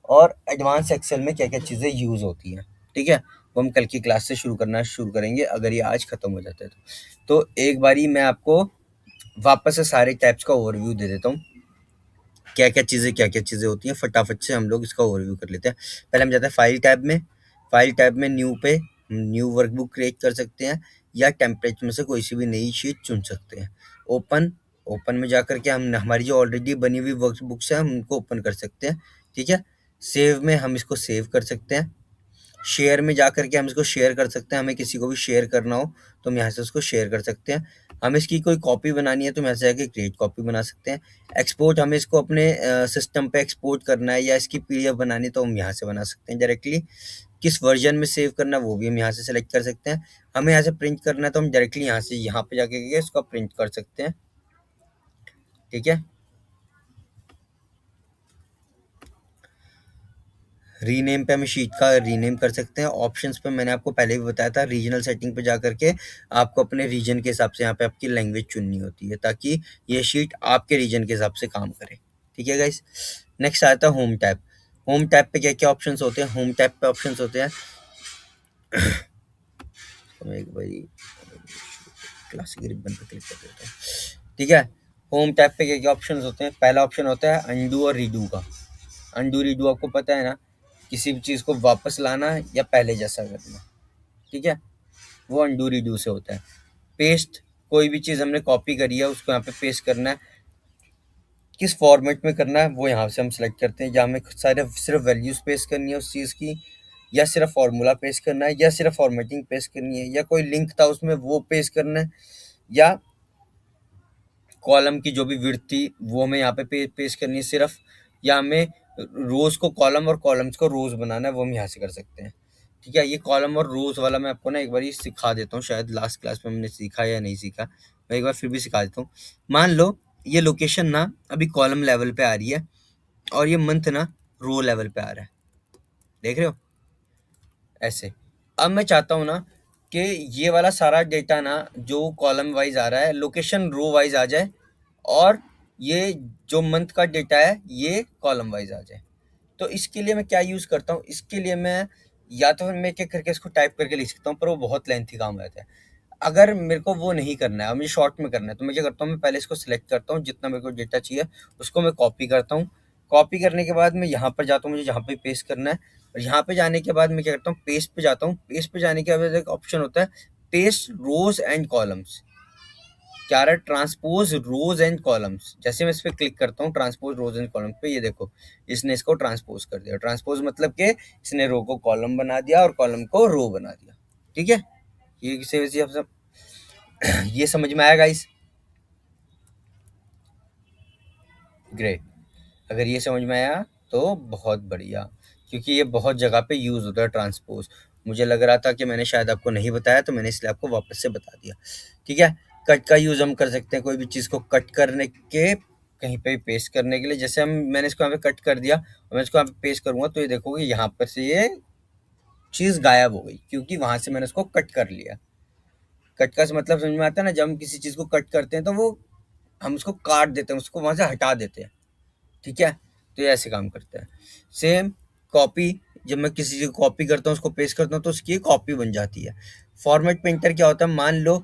और एडवांस एक्सेल में क्या-क्या चीज़ें यूज़ होती हैं, ठीक है? वो हम कल की क्लास से शुरू करेंगे अगर ये आज ख़त्म हो जाता है तो। तो एक बारी मैं आपको वापस से सारे टैब्स का ओवरव्यू दे देता हूँ। क्या-क्या चीज़ें होती हैं, फटाफट से हम लोग इसका ओवरव्यू कर लेते हैं। पहले हम जाते हैं फाइल टैब में। फाइल टैब में न्यू पे न्यू वर्कबुक क्रिएट कर सकते हैं या टेम्पलेट में से कोई सी भी नई शीट चुन सकते हैं। ओपन ओपन में जाकर के हम हमारी जो ऑलरेडी बनी हुई वर्कबुक्स हैं हम उनको ओपन कर सकते हैं, ठीक है? सेव में हम इसको सेव कर सकते हैं। शेयर में जाकर के हम इसको शेयर कर सकते हैं, हमें किसी को भी शेयर करना हो तो हम यहाँ से उसको शेयर कर सकते हैं। हमें इसकी कोई कॉपी बनानी है तो हम यहाँ से जाके क्रिएट कॉपी बना सकते हैं। एक्सपोर्ट हमें इसको अपने सिस्टम पे एक्सपोर्ट करना है या इसकी पीडीएफ बनानी है तो हम यहाँ से बना सकते हैं डायरेक्टली। किस वर्जन में सेव करना है वो भी हम यहाँ से सेलेक्ट कर सकते हैं। हमें यहाँ से प्रिंट करना है तो हम डायरेक्टली यहाँ से यहाँ पे जाके के इसको प्रिंट कर सकते हैं, ठीक है? रीनेम पे हम शीट का रीनेम कर सकते हैं। ऑप्शंस पे मैंने आपको पहले भी बताया था, रीजनल सेटिंग पे जा करके आपको अपने रीजन के हिसाब से यहाँ पे आपकी लैंग्वेज चुननी होती है ताकि ये शीट आपके रीजन के हिसाब से काम करे, ठीक है गाइस? नेक्स्ट आता है होम टैब। होम टैब पे क्या-क्या ऑप्शंस होते हैं? होम टैब पे ऑप्शंस होते हैं तो मैं एक बारी क्लासिक रिबन पे क्लिक कर देता हूँ, ठीक है? होम टैब पे क्या-क्या ऑप्शंस होते हैं? पहला ऑप्शन होता है अनडू और रीडू का। अनडू रीडू आपको पता है ना, किसी भी चीज़ को वापस लाना या पहले जैसा करना, ठीक है? वो अनडू रीडू से होता है। पेस्ट कोई भी चीज़ हमने कॉपी करी है उसको यहाँ पे पेस्ट करना है, किस फॉर्मेट में करना है वो यहाँ से हम सेलेक्ट करते हैं, या हमें सारे सिर्फ वैल्यूज़ पेस्ट करनी है उस चीज़ की, या सिर्फ फार्मूला पेस्ट करना है, या सिर्फ फॉर्मेटिंग पेस्ट करनी है, या कोई लिंक था उसमें वो पेस्ट करना है, या कॉलम की जो भी विड्थ थी वो हमें यहाँ पे पेस्ट करनी है सिर्फ, या हमें रोज को कॉलम और कॉलम्स को रोज बनाना है वो हम यहाँ से कर सकते हैं, ठीक है? ये कॉलम और रोज वाला मैं आपको ना एक बार सिखा देता हूँ, शायद लास्ट क्लास में हमने सीखा या नहीं सीखा, मैं एक बार फिर भी सिखा देता हूँ। मान लो ये लोकेशन ना अभी कॉलम लेवल पे आ रही है और ये मंथ ना रो लेवल पे आ रहा है, देख रहे हो? ऐसे अब मैं चाहता हूँ ना कि ये वाला सारा डेटा ना जो कॉलम वाइज आ रहा है लोकेशन रो वाइज आ जाए और ये जो मंथ का डेटा है ये कॉलम वाइज आ जाए। तो इसके लिए मैं क्या यूज़ करता हूँ, इसके लिए मैं या तो फिर मैं एक एक करके इसको टाइप करके लिख सकता हूँ पर वो बहुत लेंथी काम रहता है। अगर मेरे को वो नहीं करना है और मुझे शॉर्ट में करना है, तो मैं क्या करता हूँ, मैं पहले इसको सिलेक्ट करता हूँ, जितना मेरे को डेटा चाहिए उसको मैं कॉपी करता हूँ। कॉपी करने के बाद मैं यहाँ पर जाता हूँ, मुझे जहाँ पे पेस्ट करना है, और यहाँ पे जाने के बाद मैं क्या करता हूँ, पेस्ट पे जाता हूँ। पेस्ट पे जाने के बाद एक ऑप्शन होता है, पेस्ट रोज एंड कॉलम्स। क्या रहा है, ट्रांसपोज रोज एंड कॉलम्स। जैसे मैं इस पे क्लिक करता हूँ ट्रांसपोज रोज एंड कॉलम्स पे, ये देखो इसने इसको ट्रांसपोज कर दिया। ट्रांसपोज मतलब कि इसने रो को कॉलम बना दिया और कॉलम को रो बना दिया। ठीक है, ये किसी वजह से आप सब ये समझ में आया गाइस? ग्रेट। अगर ये समझ में आया तो बहुत बढ़िया, क्योंकि ये बहुत जगह पे यूज होता है ट्रांसपोज। मुझे लग रहा था कि मैंने शायद आपको नहीं बताया, तो मैंने इसलिए आपको वापस से बता दिया। ठीक है, कट का यूज हम कर सकते हैं कोई भी चीज़ को कट करने के, कहीं पे भी पेस्ट करने के लिए। जैसे हम मैंने इसको यहाँ पे कट कर दिया और मैं इसको यहाँ पे पेस्ट करूंगा, तो ये देखोगे यहाँ पर से ये चीज़ गायब हो गई, क्योंकि वहां से मैंने उसको कट कर लिया। कट का मतलब समझ में आता है ना, जब हम किसी चीज़ को कट करते हैं तो वो हम उसको काट देते हैं, उसको वहां से हटा देते हैं। ठीक है, तो ये ऐसे काम करता है। सेम कॉपी, जब मैं किसी चीज़ को कॉपी करता हूँ उसको पेस्ट करता हूँ तो उसकी कॉपी बन जाती है। फॉर्मेट पेंटर क्या होता है, मान लो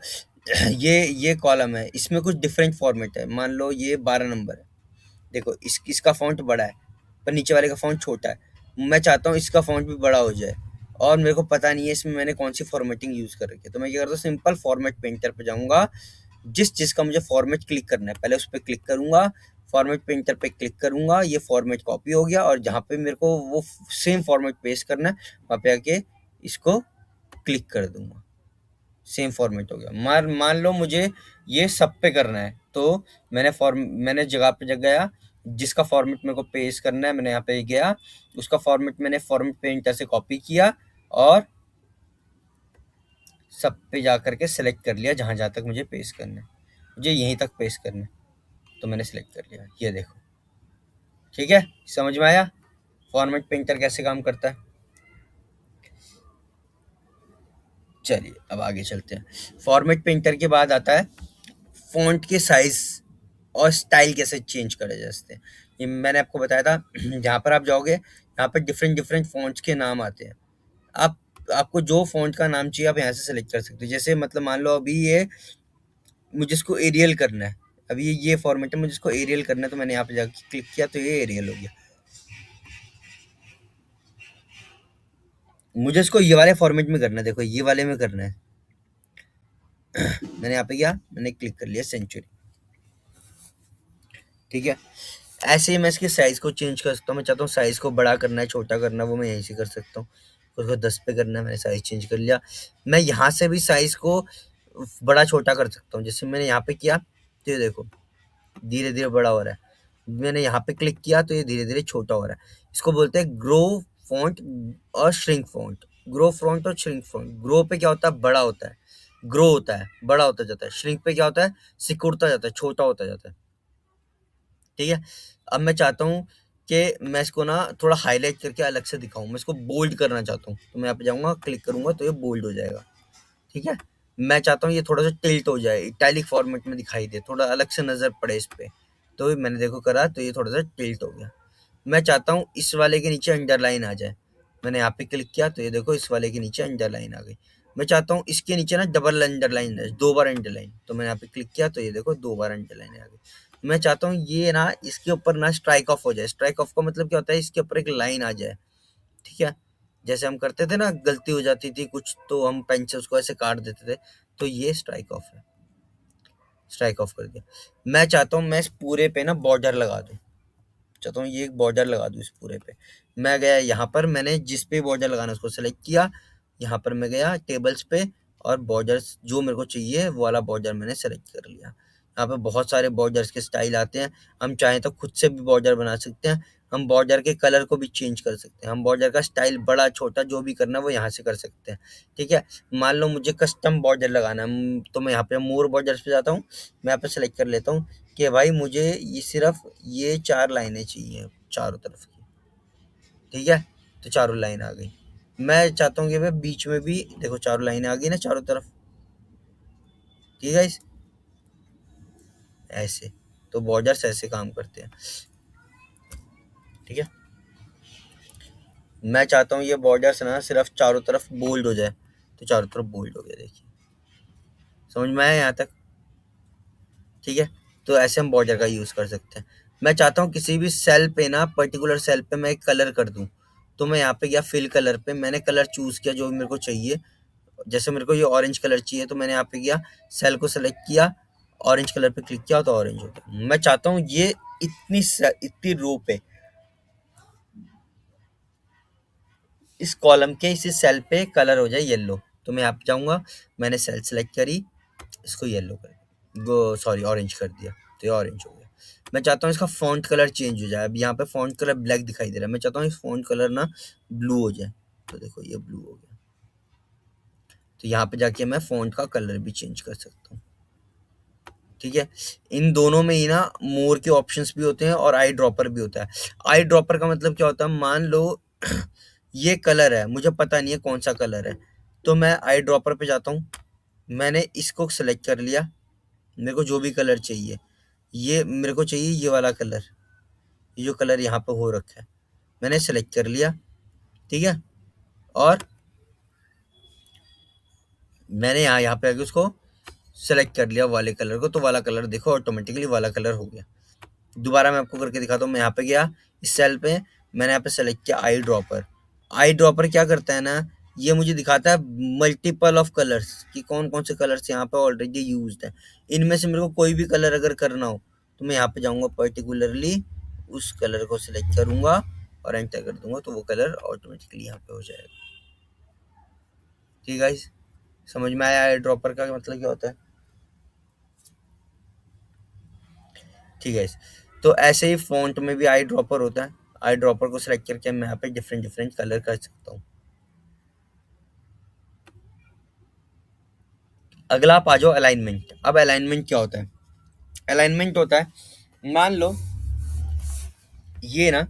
ये कॉलम है, इसमें कुछ डिफरेंट फॉर्मेट है। मान लो ये 12 नंबर है, देखो इसका फॉन्ट बड़ा है पर नीचे वाले का फॉन्ट छोटा है। मैं चाहता हूँ इसका फॉन्ट भी बड़ा हो जाए, और मेरे को पता नहीं है इसमें मैंने कौन सी फॉर्मेटिंग यूज़ कर रखी है। तो मैं क्या करता हूँ, सिंपल फॉर्मेट पेंटर पे जाऊँगा। जिस चीज़ का मुझे फॉर्मेट क्लिक करना है पहले उस पर क्लिक करूँगा, फॉर्मेट पेंटर पे क्लिक करूँगा, ये फॉर्मेट कॉपी हो गया, और जहाँ पे मेरे को वो सेम फॉर्मेट पेस्ट करना है वहाँ पे आके इसको क्लिक कर दूंगा, सेम फॉर्मेट हो गया। मान लो मुझे ये सब पे करना है, तो मैंने जगह पे जग गया, जिसका फॉर्मेट मेरे को पेस्ट करना है मैंने यहाँ पे गया, उसका फॉर्मेट मैंने फॉर्मेट पेंटर से कॉपी किया और सब पे जा करके सेलेक्ट कर लिया, जहाँ जहाँ तक मुझे पेस्ट करना है। मुझे यहीं तक पेस्ट करना है, तो मैंने सेलेक्ट कर लिया, ये देखो। ठीक है, समझ में आया फॉर्मेट पेंटर कैसे काम करता है? चलिए अब आगे चलते हैं। फॉर्मेट पेंटर के बाद आता है फ़ॉन्ट के साइज़ और स्टाइल कैसे चेंज करे जा सकते हैं। ये मैंने आपको बताया था जहाँ पर आप जाओगे यहाँ पर डिफरेंट डिफरेंट फ़ॉन्ट्स के नाम आते हैं। आप आपको जो फ़ॉन्ट का नाम चाहिए आप यहाँ से सेलेक्ट कर सकते हो। जैसे मतलब मान लो अभी ये मुझे इसको एरियल करना है, अभी ये फॉर्मेट है, मुझे इसको एरियल करना है, तो मैंने यहाँ पे जाके क्लिक किया तो ये एरियल हो गया। मुझे इसको ये वाले फॉर्मेट में करना है, देखो ये वाले में करना है। मैंने यहाँ पे किया, मैंने क्लिक कर लिया सेंचुरी। ठीक है, ऐसे ही मैं इसके साइज़ को चेंज कर सकता हूँ। मैं चाहता हूँ साइज़ को बड़ा करना है, छोटा करना है, वो मैं यहीं से कर सकता हूँ। उसको 10 पे करना है, मैंने साइज़ चेंज कर लिया। मैं यहाँ से भी साइज़ को बड़ा छोटा कर सकता हूँ। जैसे मैंने यहाँ पे किया तो ये देखो धीरे-धीरे बड़ा हो रहा है। मैंने यहाँ पे क्लिक किया तो ये धीरे-धीरे छोटा हो रहा है। इसको बोलते हैं ग्रो फ़ॉन्ट और श्रिंक फ़ॉन्ट। ग्रो फ़ॉन्ट और श्रिंक फ़ॉन्ट। ग्रो पे क्या होता है, बड़ा होता है, ग्रो होता है, बड़ा होता जाता है। श्रिंक पे क्या होता है, सिकुड़ता जाता है, छोटा होता जाता है। ठीक है, अब मैं चाहता हूँ कि मैं इसको ना थोड़ा हाईलाइट करके अलग से दिखाऊँ, मैं इसको बोल्ड करना चाहता हूँ, तो मैं यहाँ पे जाऊँगा, क्लिक करूँगा तो ये बोल्ड हो जाएगा। ठीक है, मैं चाहता हूँ ये थोड़ा सा टिल्ट हो जाए, इटैलिक फॉर्मेट में दिखाई दे, थोड़ा अलग से नज़र पड़े इस पे, तो मैंने देखो करा तो ये थोड़ा सा टिल्ट हो गया। मैं चाहता हूँ इस वाले के नीचे अंडरलाइन आ जाए, मैंने यहाँ पे क्लिक किया तो ये देखो इस वाले के नीचे अंडरलाइन आ गई। मैं चाहता हूँ इसके नीचे ना डबल अंडरलाइन है, 2 बार अंडरलाइन, तो मैंने यहाँ पे क्लिक किया तो ये देखो 2 बार अंडरलाइन आ गई। मैं चाहता हूँ ये ना इसके ऊपर ना स्ट्राइक ऑफ हो जाए। स्ट्राइक ऑफ का मतलब क्या होता है, इसके ऊपर एक लाइन आ जाए। ठीक है, जैसे हम करते थे ना, गलती हो जाती थी कुछ तो हम पेन से उसको ऐसे काट देते थे, तो ये स्ट्राइक ऑफ है, स्ट्राइक ऑफ कर दिया। मैं चाहता हूँ मैं इस पूरे पे ना बॉर्डर लगा दूँ, चाहता हूँ ये एक बॉर्डर लगा दूँ इस पूरे पे। मैं गया यहाँ पर, मैंने जिस पे बॉर्डर लगाना है उसको सेलेक्ट किया, यहाँ पर मैं गया टेबल्स पे और बॉर्डर्स जो मेरे को चाहिए वो वाला बॉर्डर मैंने सेलेक्ट कर लिया। यहाँ पे बहुत सारे बॉर्डर्स के स्टाइल आते हैं, हम चाहें तो खुद से भी बॉर्डर बना सकते हैं। हम बॉर्डर के कलर को भी चेंज कर सकते हैं, हम बॉर्डर का स्टाइल बड़ा छोटा जो भी करना है वो यहाँ से कर सकते हैं। ठीक है, मान लो मुझे कस्टम बॉर्डर लगाना है, तो मैं यहाँ पे मोर बॉर्डर्स पे जाता हूँ, मैं यहाँ पे सेलेक्ट कर लेता हूँ कि भाई मुझे ये सिर्फ ये 4 लाइनें चाहिए चारों तरफ की। ठीक है, तो चारों लाइन आ गई। मैं चाहता हूँ कि मैं बीच में भी देखो चारों लाइनें आ गई ना चारों तरफ। ठीक है, ऐसे तो बॉर्डर्स ऐसे काम करते हैं। ठीक है, मैं चाहता हूँ ये बॉर्डर्स ना सिर्फ चारों तरफ बोल्ड हो जाए, तो चारों तरफ बोल्ड हो गया देखिए। समझ में आया यहाँ तक? ठीक है, तो ऐसे हम बॉर्डर का यूज़ कर सकते हैं। मैं चाहता हूँ किसी भी सेल पे ना, पर्टिकुलर सेल पे मैं एक कलर कर दूँ, तो मैं यहाँ पे गया फिल कलर पे, मैंने कलर चूज़ किया जो भी मेरे को चाहिए। जैसे मेरे को ये ऑरेंज कलर चाहिए, तो मैंने यहाँ पे गया, सेल को सेलेक्ट किया, ऑरेंज कलर पे क्लिक किया तो ऑरेंज हो गया। मैं चाहता हूँ ये इतनी रो पे, इस कॉलम के इसी सेल पे कलर हो जाए येलो। तो मैं यहाँ पे जाऊँगा, मैंने सेल सेलेक्ट करी, इसको येलो कर गो सॉरी ऑरेंज कर दिया, तो ये ऑरेंज हो गया। मैं चाहता हूँ इसका फ़ॉन्ट कलर चेंज हो जाए। अब यहाँ पे फ़ॉन्ट कलर ब्लैक दिखाई दे रहा है, मैं चाहता हूँ इस फ़ॉन्ट कलर ना ब्लू हो जाए। तो देखो ये ब्लू हो गया। तो यहाँ पे जाके मैं फ़ॉन्ट का कलर भी चेंज कर सकता हूँ। ठीक है, इन दोनों में ही ना मोर के ऑप्शंस भी होते हैं और आई ड्रॉपर भी होता है। आई ड्रॉपर का मतलब क्या होता है, मान लो ये कलर है, मुझे पता नहीं है कौन सा कलर है, तो मैं आई ड्रॉपर पे जाता हूँ, मैंने इसको सेलेक्ट कर लिया, मेरे को जो भी कलर चाहिए, ये मेरे को चाहिए ये वाला कलर, ये जो कलर यहाँ पे हो रखा है, मैंने सेलेक्ट कर लिया। ठीक है, और मैंने यहाँ पे आके उसको सेलेक्ट कर लिया वाले कलर को, तो वाला कलर देखो ऑटोमेटिकली वाला कलर हो गया। दोबारा मैं आपको करके दिखाता हूँ। मैं यहाँ पे गया, इस सेल पे मैंने यहाँ पे सेलेक्ट किया आई ड्रॉपर। आई ड्रॉपर क्या करता है ना, ये मुझे दिखाता है मल्टीपल ऑफ कलर्स कि कौन कौन से कलर्स यहाँ पे ऑलरेडी यूज्ड है। इनमें से मेरे को कोई भी कलर अगर करना हो, तो मैं यहाँ पे जाऊँगा, पर्टिकुलरली उस कलर को सिलेक्ट करूँगा और एंटर कर दूंगा, तो वो कलर ऑटोमेटिकली यहाँ पे हो जाएगा। ठीक है गाइस, समझ में आया आई ड्रॉपर का मतलब क्या होता है? ठीक है, तो ऐसे ही फ़ॉन्ट में भी आई ड्रॉपर होता है। आई ड्रॉपर को सिलेक्ट करके मैं यहाँ पे डिफरेंट डिफरेंट कलर कर सकता हूँ। अगला आप आ जाओ अलाइनमेंट। अब अलाइनमेंट क्या होता है? अलाइनमेंट होता है, मान लो ये ना,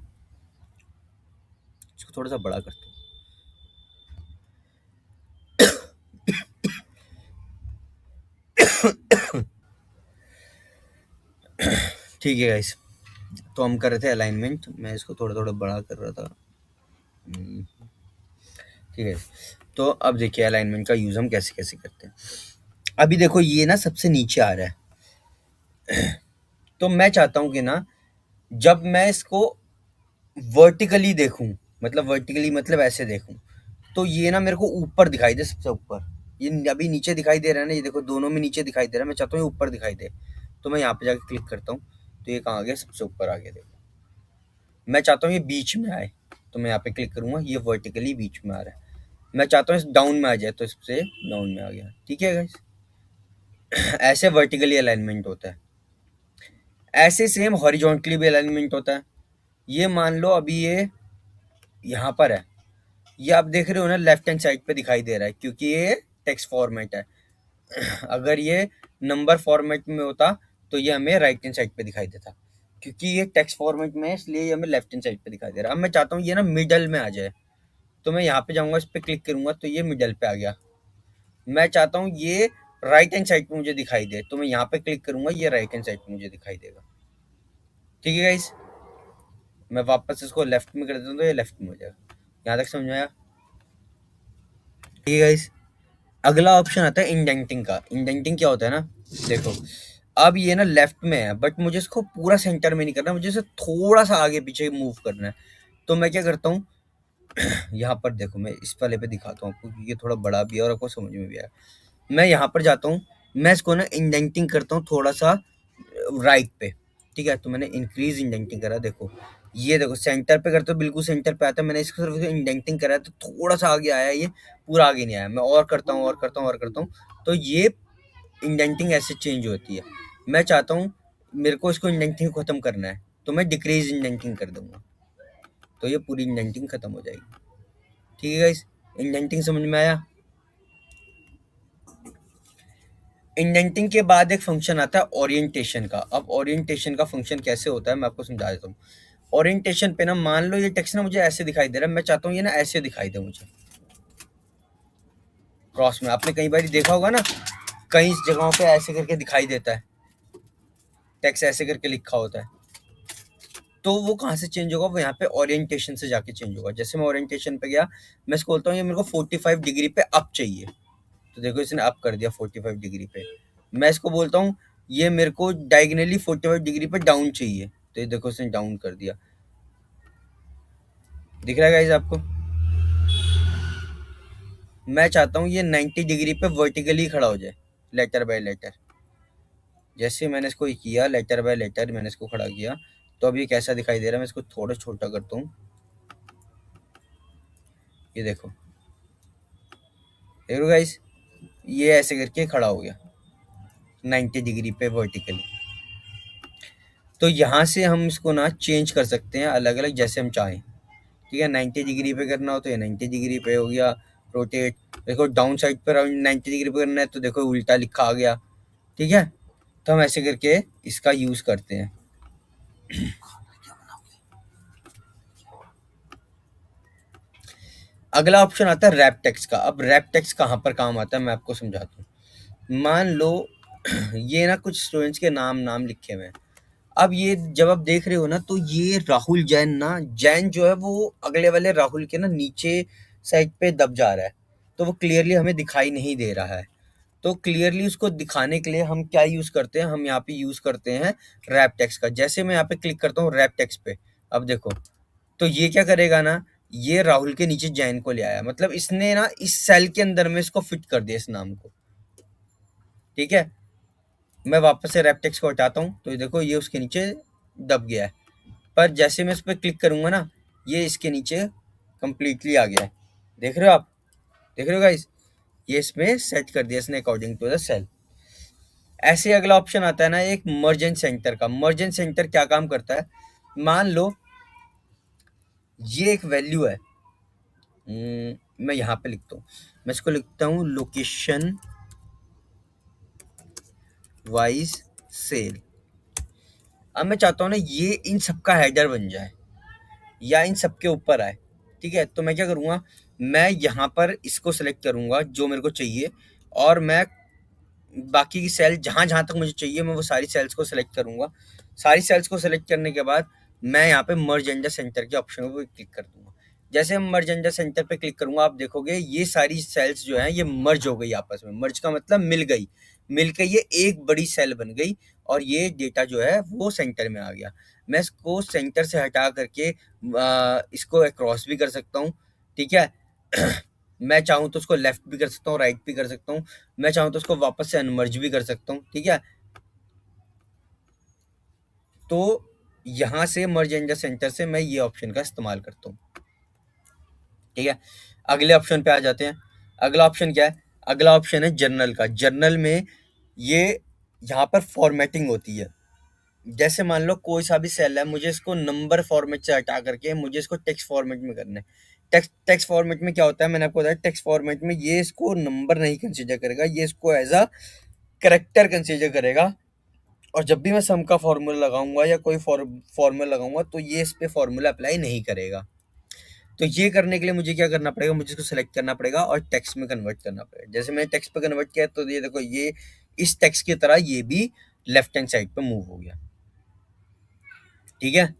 इसको थोड़ा सा बड़ा करता हूँ। ठीक है गाइस, तो हम कर रहे थे अलाइनमेंट, मैं इसको थोड़ा थोड़ा बड़ा कर रहा था। हम्म, ठीक है, तो अब देखिए अलाइनमेंट का यूज़ हम कैसे कैसे करते हैं। अभी देखो ये ना सबसे नीचे आ रहा है, तो मैं चाहता हूँ कि ना, जब मैं इसको वर्टिकली देखूं, मतलब वर्टिकली मतलब ऐसे देखूं, तो ये ना मेरे को ऊपर दिखाई दे, सबसे ऊपर। ये अभी नीचे दिखाई दे रहा है ना, ये देखो दोनों में नीचे दिखाई दे रहा है, मैं चाहता हूँ ये ऊपर दिखाई दे। तो मैं यहाँ पे जाके क्लिक करता हूँ, तो ये कहाँ आ गया, सबसे ऊपर आ गया। देखो मैं चाहता हूँ ये बीच में आए, तो मैं यहाँ पे क्लिक करूंगा, ये वर्टिकली बीच में आ रहा है। मैं चाहता हूँ इस डाउन में आ जाए, तो इससे डाउन में आ गया। ठीक है गाइस, ऐसे वर्टिकली अलाइनमेंट होता है। ऐसे सेम हॉरिजॉन्टली भी अलाइनमेंट होता है। ये मान लो अभी ये यहाँ पर है, ये आप देख रहे हो ना, लेफ्ट हैंड साइड पे दिखाई दे रहा है क्योंकि ये टेक्स्ट फॉर्मेट है। अगर ये नंबर फॉर्मेट में होता, तो ये हमें राइट हैंड साइड पे दिखाई देता। क्योंकि ये टेक्स्ट फॉर्मेट में है, इसलिए ये हमें लेफ्ट हैंड साइड पे दिखाई दे रहा है। अब मैं चाहता हूँ ये ना मिडल में आ जाए, तो मैं यहाँ पे जाऊँगा, इस पे क्लिक करूँगा, तो ये मिडल पे आ गया। मैं चाहता हूँ ये राइट हैंड साइड पे मुझे दिखाई दे, तो मैं यहाँ पे क्लिक करूँगा, ये राइट हैंड साइड पे मुझे दिखाई देगा। ठीक है गाइस, मैं वापस इसको लेफ्ट में कर देता हूँ, तो ये लेफ्ट में हो जाएगा। यहाँ तक समझ में आया? ठीक है गाइस, अगला ऑप्शन आता है इंडेंटिंग का। इंडेंटिंग क्या होता है ना, देखो अब ये ना लेफ्ट में है, बट मुझे इसको पूरा सेंटर में नहीं करना, मुझे इसे थोड़ा सा आगे पीछे मूव करना है। तो मैं क्या करता हूँ, यहाँ पर देखो, मैं इस वाले पे दिखाता हूँ आपको, क्योंकि ये थोड़ा बड़ा भी है और आपको समझ में भी आया। मैं यहाँ पर जाता हूँ, मैं इसको ना इंडेंटिंग करता हूँ थोड़ा सा राइट पे। ठीक है, तो मैंने इंक्रीज इंडेंटिंग करा, देखो ये देखो सेंटर पे करते हो बिल्कुल सेंटर पे आता है। मैंने इसको सिर्फ इंडेंटिंग करा है, तो थोड़ा सा आगे आया, ये पूरा आगे नहीं आया। मैं और करता हूँ और करता हूँ और करता हूँ, तो ये इंडेंटिंग ऐसे चेंज होती है। मैं चाहता हूँ मेरे को इसको इंडेंटिंग खत्म करना है, तो मैं डिक्रीज इंडेंटिंग कर दूंगा, तो ये पूरी इंडेंटिंग खत्म हो जाएगी। ठीक है गाइस, इंडेंटिंग समझ में आया? इंडेंटिंग के बाद एक फंक्शन आता है ओरिएंटेशन का। अब ओरिएंटेशन का फंक्शन कैसे होता है मैं आपको समझा देता हूँ। ओरिएंटेशन पे ना, मान लो ये टेक्स्ट ना मुझे ऐसे दिखाई दे रहा है, मैं चाहता हूँ ये ना ऐसे दिखाई दे मुझे क्रॉस में। आपने कई बार देखा होगा ना, कई जगहों पे ऐसे करके दिखाई देता है, टेक्स्ट ऐसे करके लिखा होता है। तो वो कहाँ से चेंज होगा, वो यहाँ पे ओरिएंटेशन से जाके चेंज होगा। जैसे मैं ओरिएंटेशन पे गया, मैं इसको बोलता हूँ ये मेरे को 45 डिग्री पे अप चाहिए, तो देखो इसने अप कर दिया 45 डिग्री पे। मैं इसको बोलता हूँ ये मेरे को डायगनली 45 डिग्री पे डाउन चाहिए, तो ये देखो इसने डाउन कर दिया। दिख रहा है गाइस आपको? मैं चाहता हूँ ये 90 डिग्री पे वर्टिकली खड़ा हो जाए, लेटर बाय लेटर। जैसे मैंने इसको ये किया, लेटर बाय लेटर मैंने इसको खड़ा किया, तो अब ये कैसा दिखाई दे रहा है। मैं इसको थोड़ा छोटा करता हूँ, ये देखो, देखो गाइस, ये ऐसे करके खड़ा हो गया 90 डिग्री पे वर्टिकली। तो यहाँ से हम इसको ना चेंज कर सकते हैं अलग अलग जैसे हम चाहें। ठीक है, 90 डिग्री पे करना हो तो ये 90 डिग्री पे हो गया रोटेट। देखो डाउन साइड पर 90 डिग्री पे करना है तो देखो उल्टा लिखा आ गया। ठीक है, तो हम ऐसे करके इसका यूज करते हैं। अगला ऑप्शन आता है रैप टेक्स्ट का। अब रैप टेक्स्ट कहाँ पर काम आता है मैं आपको समझाता हूँ। मान लो ये ना कुछ स्टूडेंट्स के नाम नाम लिखे हुए हैं। अब ये जब आप देख रहे हो ना, तो ये राहुल जैन ना, जैन जो है वो अगले वाले राहुल के ना नीचे साइड पे दब जा रहा है, तो वो क्लियरली हमें दिखाई नहीं दे रहा है। तो क्लियरली उसको दिखाने के लिए हम क्या यूज करते हैं, हम यहाँ पे यूज करते हैं रैप टेक्स्ट का। जैसे मैं यहाँ पे क्लिक करता हूँ रैप टेक्स्ट पे, अब देखो, तो ये क्या करेगा ना, ये राहुल के नीचे जैन को ले आया, मतलब इसने ना इस सेल के अंदर में इसको फिट कर दिया इस नाम को। ठीक है, मैं वापस से रैप टेक्स्ट को हटाता हूँ, तो ये देखो ये उसके नीचे दब गया है। पर जैसे मैं इस पर क्लिक करूंगा ना, ये इसके नीचे कंप्लीटली आ गया है। देख रहे हो आप? देख रहे हो गाइस? ये इसमें सेट कर दिया इसने अकॉर्डिंग टू द सेल। ऐसे अगला ऑप्शन आता है ना एक मर्जेंट सेंटर का। मर्जेंट सेंटर क्या काम करता है, मान लो ये एक वैल्यू है, मैं यहाँ पे लिखता हूँ, मैं इसको लिखता हूँ लोकेशन वाइज सेल। अब मैं चाहता हूँ ना ये इन सबका हेडर बन जाए या इन सबके ऊपर आए। ठीक है, तो मैं क्या करूँगा, मैं यहाँ पर इसको सेलेक्ट करूँगा जो मेरे को चाहिए, और मैं बाकी की सेल जहाँ जहाँ तक मुझे चाहिए मैं वो सारी सेल्स को सेलेक्ट करूँगा। सारी सेल्स को सेलेक्ट करने के बाद मैं यहाँ पे मर्ज एंड सेंटर के ऑप्शन को क्लिक कर दूंगा। जैसे हम मर्ज एंड सेंटर पे क्लिक करूंगा, आप देखोगे ये सारी सेल्स जो हैं ये मर्ज हो गई आपस में। मर्ज का मतलब मिल गई, मिल के ये एक बड़ी सेल बन गई, और ये डेटा जो है वो सेंटर में आ गया। मैं इसको सेंटर से हटा करके इसको अक्रॉस भी कर सकता हूँ। ठीक है, मैं चाहूँ तो उसको लेफ्ट भी कर सकता हूँ, राइट भी कर सकता हूँ, मैं चाहूँ तो उसको वापस से अनमर्ज भी कर सकता हूँ। ठीक है, तो यहाँ से मर्ज एंड सेंटर से मैं ये ऑप्शन का इस्तेमाल करता हूँ। ठीक है, अगले ऑप्शन पे आ जाते हैं। अगला ऑप्शन क्या है, अगला ऑप्शन है जर्नल का। जर्नल में ये यहाँ पर फॉर्मेटिंग होती है। जैसे मान लो कोई सा भी सेल है, मुझे इसको नंबर फॉर्मेट से हटा करके मुझे इसको टेक्स्ट फॉर्मेट में करना है। टेक्स्ट फॉर्मेट में क्या होता है, मैंने आपको बताया, टेक्स्ट फॉर्मेट में ये इसको नंबर नहीं कंसीडर करेगा, ये इसको एज अ करेक्टर कंसीडर करेगा। और जब भी मैं सम का फॉर्मूला लगाऊंगा या कोई फॉर्मूला लगाऊंगा तो ये इस पे फॉर्मूला अप्लाई नहीं करेगा। तो ये करने के लिए मुझे क्या करना पड़ेगा, मुझे इसको सेलेक्ट करना पड़ेगा और टेक्स्ट में कन्वर्ट करना पड़ेगा। जैसे मैंने टेक्स्ट पे कन्वर्ट किया तो ये देखो, ये इस टेक्स्ट की तरह ये भी लेफ्ट हैंड साइड पे मूव हो गया। ठीक है,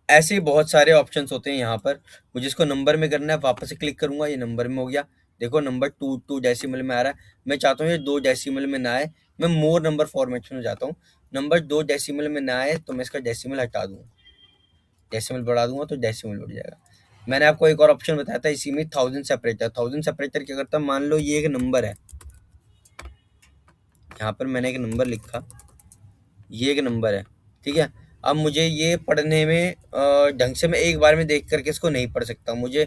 ऐसे ही बहुत सारे ऑप्शंस होते हैं यहाँ पर। मुझे इसको नंबर में करना है, वापस से क्लिक करूंगा, ये नंबर में हो गया। देखो नंबर टू डेसिमल में आ रहा है। मैं चाहता हूँ ये 2 डेसिमल में ना आए, मैं मोर नंबर फॉर्मेट में जाता हूँ। नंबर 2 डेसिमल में ना आए तो मैं इसका डेसिमल हटा दूंगा, डेसिमल बढ़ा दूंगा तो डेसिमल बढ़ जाएगा। मैंने आपको एक और ऑप्शन बताया था इसी में, 1000 सेपरेटर। 1000 सेपरेटर क्या करता है, मान लो ये एक नंबर है, यहाँ पर मैंने एक नंबर लिखा, ये एक नंबर है। ठीक है, अब मुझे ये पढ़ने में ढंग से मैं एक बार में देख करके इसको नहीं पढ़ सकता, मुझे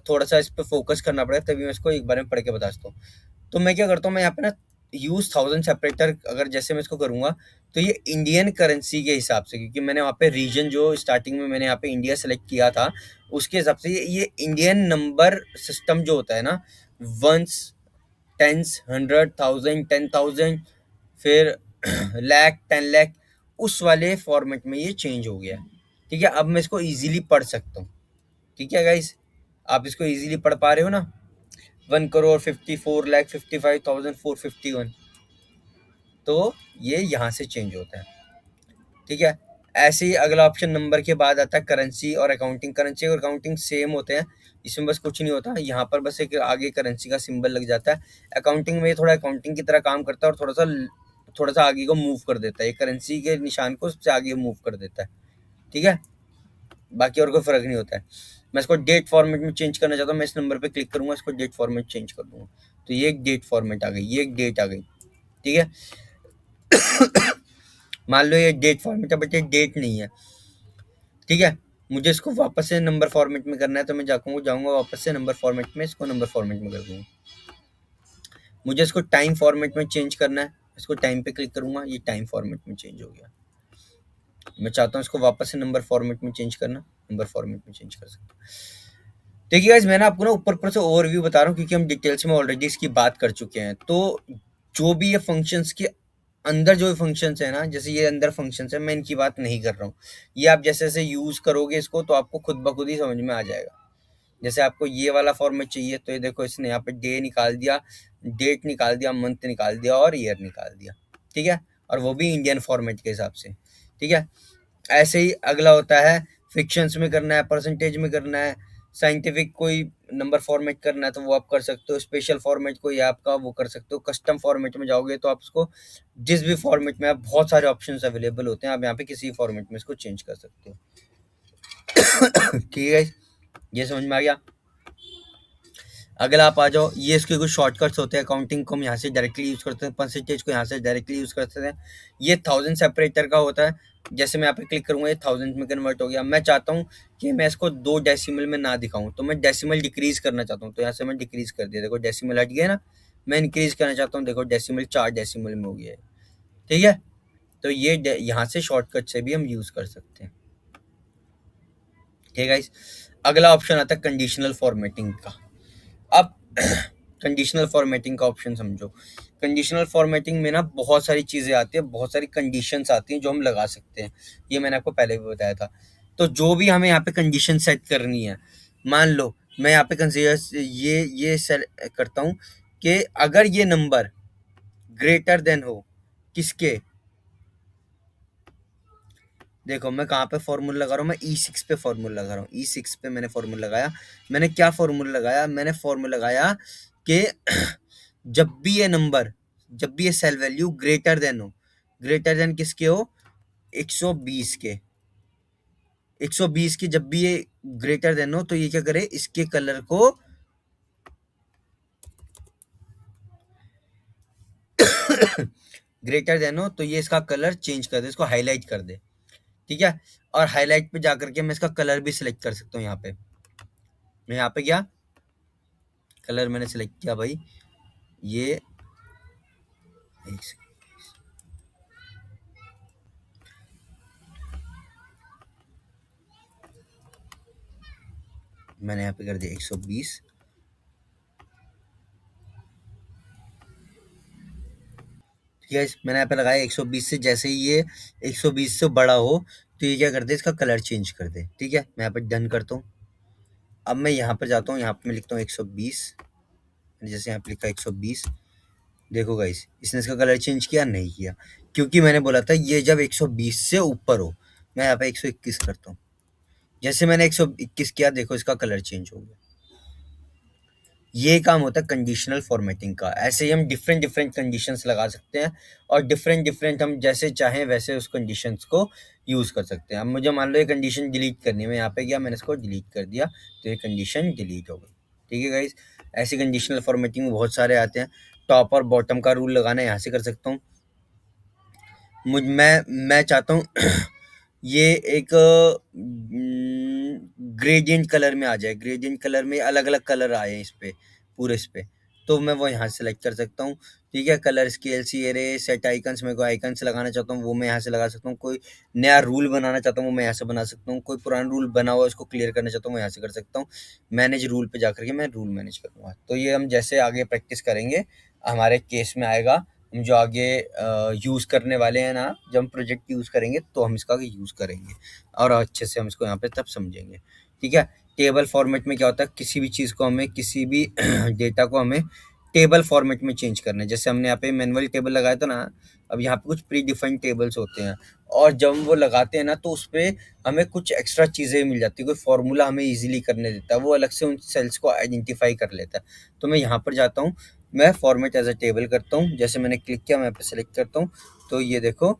थोड़ा सा इस पर फोकस करना पड़ेगा, तभी मैं इसको एक बार में पढ़ के बता सकता हूँ। तो मैं क्या करता हूँ, मैं यहाँ पे ना यूज 1000 सेपरेटर, अगर जैसे मैं इसको करूँगा तो ये इंडियन करेंसी के हिसाब से, क्योंकि मैंने वहाँ पे रीजन जो स्टार्टिंग में मैंने यहाँ पे इंडिया सेलेक्ट किया था, उसके हिसाब से ये इंडियन नंबर सिस्टम जो होता है ना, वंस, टेंस, 100, 1000, 10,000, फिर लाख, 10 लाख, उस वाले फॉर्मेट में ये चेंज हो गया है। ठीक है, अब मैं इसको इजीली पढ़ सकता हूँ। ठीक है गाइस, आप इसको इजीली पढ़ पा रहे हो ना, 1,54,55,451, तो ये यहाँ से चेंज होता है। ठीक है, ऐसे ही अगला ऑप्शन नंबर के बाद आता है करेंसी और अकाउंटिंग। करेंसी और अकाउंटिंग सेम होते हैं, इसमें बस कुछ नहीं होता, यहाँ पर बस एक आगे करेंसी का सिंबल लग जाता है। अकाउंटिंग में थोड़ा अकाउंटिंग की तरह काम करता है और थोड़ा सा आगे को मूव कर देता है, ये करेंसी के निशान को सबसे आगे मूव कर देता है, ठीक है। बाकी और कोई फर्क नहीं होता है। मैं इसको डेट फॉर्मेट में चेंज करना चाहता हूँ, मैं इस नंबर पे क्लिक करूंगा, इसको डेट फॉर्मेट चेंज कर दूंगा, तो ये एक डेट फॉर्मेट आ गई, ये एक डेट आ गई, ठीक है। मान लो ये डेट फॉर्मेट है बट ये डेट नहीं है, ठीक है। मुझे इसको वापस से नंबर फॉर्मेट में करना है, तो मैं जाऊंगा वापस से नंबर फॉर्मेट में, इसको नंबर फॉर्मेट में कर दूंगा। मुझे इसको टाइम फॉर्मेट में चेंज करना है, इसको टाइम पे क्लिक करूंगा, ये टाइम फॉर्मेट में चेंज हो गया। मैं चाहता हूँ इसको वापस से नंबर फॉर्मेट में चेंज करना, नंबर फॉर्मेट में चेंज कर सकता हूँ। देखिए गाइस, मैं ना आपको ना ऊपर ऊपर से ओवरव्यू बता रहा हूँ, क्योंकि हम डिटेल्स में ऑलरेडी इसकी बात कर चुके हैं। तो जो भी ये फंक्शंस के अंदर जो फंक्शंस है ना, जैसे ये अंदर फंक्शंस है, मैं इनकी बात नहीं कर रहा हूँ। ये आप जैसे जैसे यूज करोगे इसको, तो आपको खुद ब खुद ही समझ में आ जाएगा। जैसे आपको ये वाला फॉर्मेट चाहिए, तो ये देखो इसने यहाँ पे डे निकाल दिया, डेट निकाल दिया, मंथ निकाल दिया और ईयर निकाल दिया, ठीक है। और वो भी इंडियन फॉर्मेट के हिसाब से, ठीक है। ऐसे ही अगला होता है फ्रिक्शंस में करना है, परसेंटेज में करना है, साइंटिफिक कोई नंबर फॉर्मेट करना है तो वो आप कर सकते हो, स्पेशल फॉर्मेट कोई आपका वो कर सकते हो। कस्टम फॉर्मेट में जाओगे तो आप इसको जिस भी फॉर्मेट में, आप बहुत सारे ऑप्शंस अवेलेबल होते हैं, आप यहाँ पे किसी फॉर्मेट में इसको चेंज कर सकते हो। ठीक है, ये समझ में आ गया। अगला आप आ जाओ, ये इसके कुछ शॉर्टकट्स होते हैं। अकाउंटिंग को हम यहाँ से डायरेक्टली यूज करते हैं, परसेंटेज को यहाँ से डायरेक्टली यूज करते हैं। ये 1000 सेपरेटर का होता है, जैसे मैं यहाँ पे क्लिक करूंगा ये 1000 में कन्वर्ट हो गया। मैं चाहता हूँ कि मैं इसको 2 डेसिमल में ना दिखाऊं, तो मैं डेसिमल डिक्रीज करना चाहता हूँ, तो यहाँ से मैं डिक्रीज कर दिया, देखो डेसिमल हट गया ना। मैं इंक्रीज करना चाहता हूँ, देखो डेसिमल 4 डेसिमल में हो गया है, ठीक है। तो ये यहाँ से शॉर्टकट से भी हम यूज कर सकते हैं, ठीक है गाइस। अगला ऑप्शन आता है कंडीशनल फॉर्मेटिंग का। अब कंडीशनल फॉर्मेटिंग का ऑप्शन समझो। कंडीशनल फॉर्मेटिंग में ना बहुत सारी चीज़ें आती हैं, बहुत सारी कंडीशंस आती हैं जो हम लगा सकते हैं, ये मैंने आपको पहले भी बताया था। तो जो भी हमें यहाँ पे कंडीशन सेट करनी है, मान लो मैं यहाँ पे कंसीडर ये सेट करता हूँ कि अगर ये नंबर ग्रेटर देन हो किसके, देखो मैं कहाँ पे फॉर्मूला लगा रहा हूँ, मैं E6 पे फॉर्मूला लगा रहा हूँ। E6 पे मैंने फॉर्मूला लगाया। मैंने क्या फॉर्मूला लगाया, मैंने फॉर्मूला लगाया कि जब भी ये नंबर, जब भी ये सेल वैल्यू ग्रेटर देन हो, ग्रेटर देन किसके हो, 120 के, 120 की जब भी ये ग्रेटर देन हो, तो ये क्या करे, इसके कलर को ग्रेटर देन हो तो ये इसका कलर चेंज कर दे, इसको हाईलाइट कर दे, ठीक है। और हाईलाइट पे जाकर के मैं इसका कलर भी सिलेक्ट कर सकता हूँ। यहाँ पे मैं यहाँ पे क्या कलर मैंने सिलेक्ट किया भाई, ये एक सेकंड, मैंने यहाँ पे कर दिया 120, ठीक है। मैंने यहाँ पे लगाया 120 से, जैसे ही ये 120 से बड़ा हो तो ये क्या कर दे, इसका कलर चेंज कर दे, ठीक है। मैं यहाँ पे डन करता हूँ। अब मैं यहाँ पर जाता हूँ, यहाँ पे मैं लिखता हूँ 120, जैसे यहाँ पे लिखा 120, देखो गाइस इसने इसका कलर चेंज किया नहीं किया, क्योंकि मैंने बोला था ये जब 120 से ऊपर हो। मैं यहाँ पे 121 करता हूँ, जैसे मैंने 121 किया, देखो इसका कलर चेंज हो गया। ये काम होता है कंडीशनल फॉर्मेटिंग का। ऐसे ही हम डिफरेंट डिफरेंट कंडीशंस लगा सकते हैं, और डिफरेंट डिफरेंट हम जैसे चाहें वैसे उस कंडीशंस को यूज़ कर सकते हैं। अब मुझे मान लो ये कंडीशन डिलीट करनी है, मैं यहाँ पे गया, मैंने इसको डिलीट कर दिया, तो ये कंडीशन डिलीट हो गई, ठीक है गाइज। ऐसी कंडीशनल फॉर्मेटिंग में बहुत सारे आते हैं। टॉप और बॉटम का रूल लगाना यहाँ से कर सकता हूँ। मैं चाहता हूँ ये एक ग्रेडियंट कलर में आ जाए, ग्रेडियंट कलर में अलग अलग कलर आए इस पे, पूरे इस पे, तो मैं वो यहाँ से सेलेक्ट कर सकता हूँ, ठीक है। कलर स्केल, सी एरे, सेट आइकन्स, मैं कोई आइकन्स लगाना चाहता हूँ वो मैं यहाँ से लगा सकता हूँ। कोई नया रूल बनाना चाहता हूँ वो मैं यहाँ से बना सकता हूँ। कोई पुराना रूल बना हुआ उसको क्लियर करना चाहता हूँ, वो यहाँ से कर सकता हूँ। मैनेज रूल पे जाकर के मैं रूल मैनेज करूँगा। तो ये हम जैसे आगे प्रैक्टिस करेंगे हमारे केस में आएगा, हम जो आगे यूज़ करने वाले हैं ना, जब हम प्रोजेक्ट यूज़ करेंगे तो हम इसका यूज़ करेंगे और अच्छे से हम इसको यहाँ पे तब समझेंगे, ठीक है। टेबल फॉर्मेट में क्या होता है, किसी भी चीज़ को हमें, किसी भी डेटा को हमें टेबल फॉर्मेट में चेंज करना है। जैसे हमने यहाँ पे मैनुअल टेबल लगाया था ना, अब यहाँ पे कुछ प्री डिफाइंड टेबल्स होते हैं, और जब हम वो लगाते हैं ना तो उसपे हमें कुछ एक्स्ट्रा चीज़ें मिल जाती है, कोई फ़ॉर्मूला हमें ईज़िली करने देता है, वो अलग से उन सेल्स को आइडेंटिफ़ाई कर लेता है। तो मैं यहाँ पर जाता हूँ, मैं फॉर्मेट एज़ अ टेबल करता हूँ, जैसे मैंने क्लिक किया मैं यहाँ पे सेलेक्ट करता हूँ, तो ये देखो,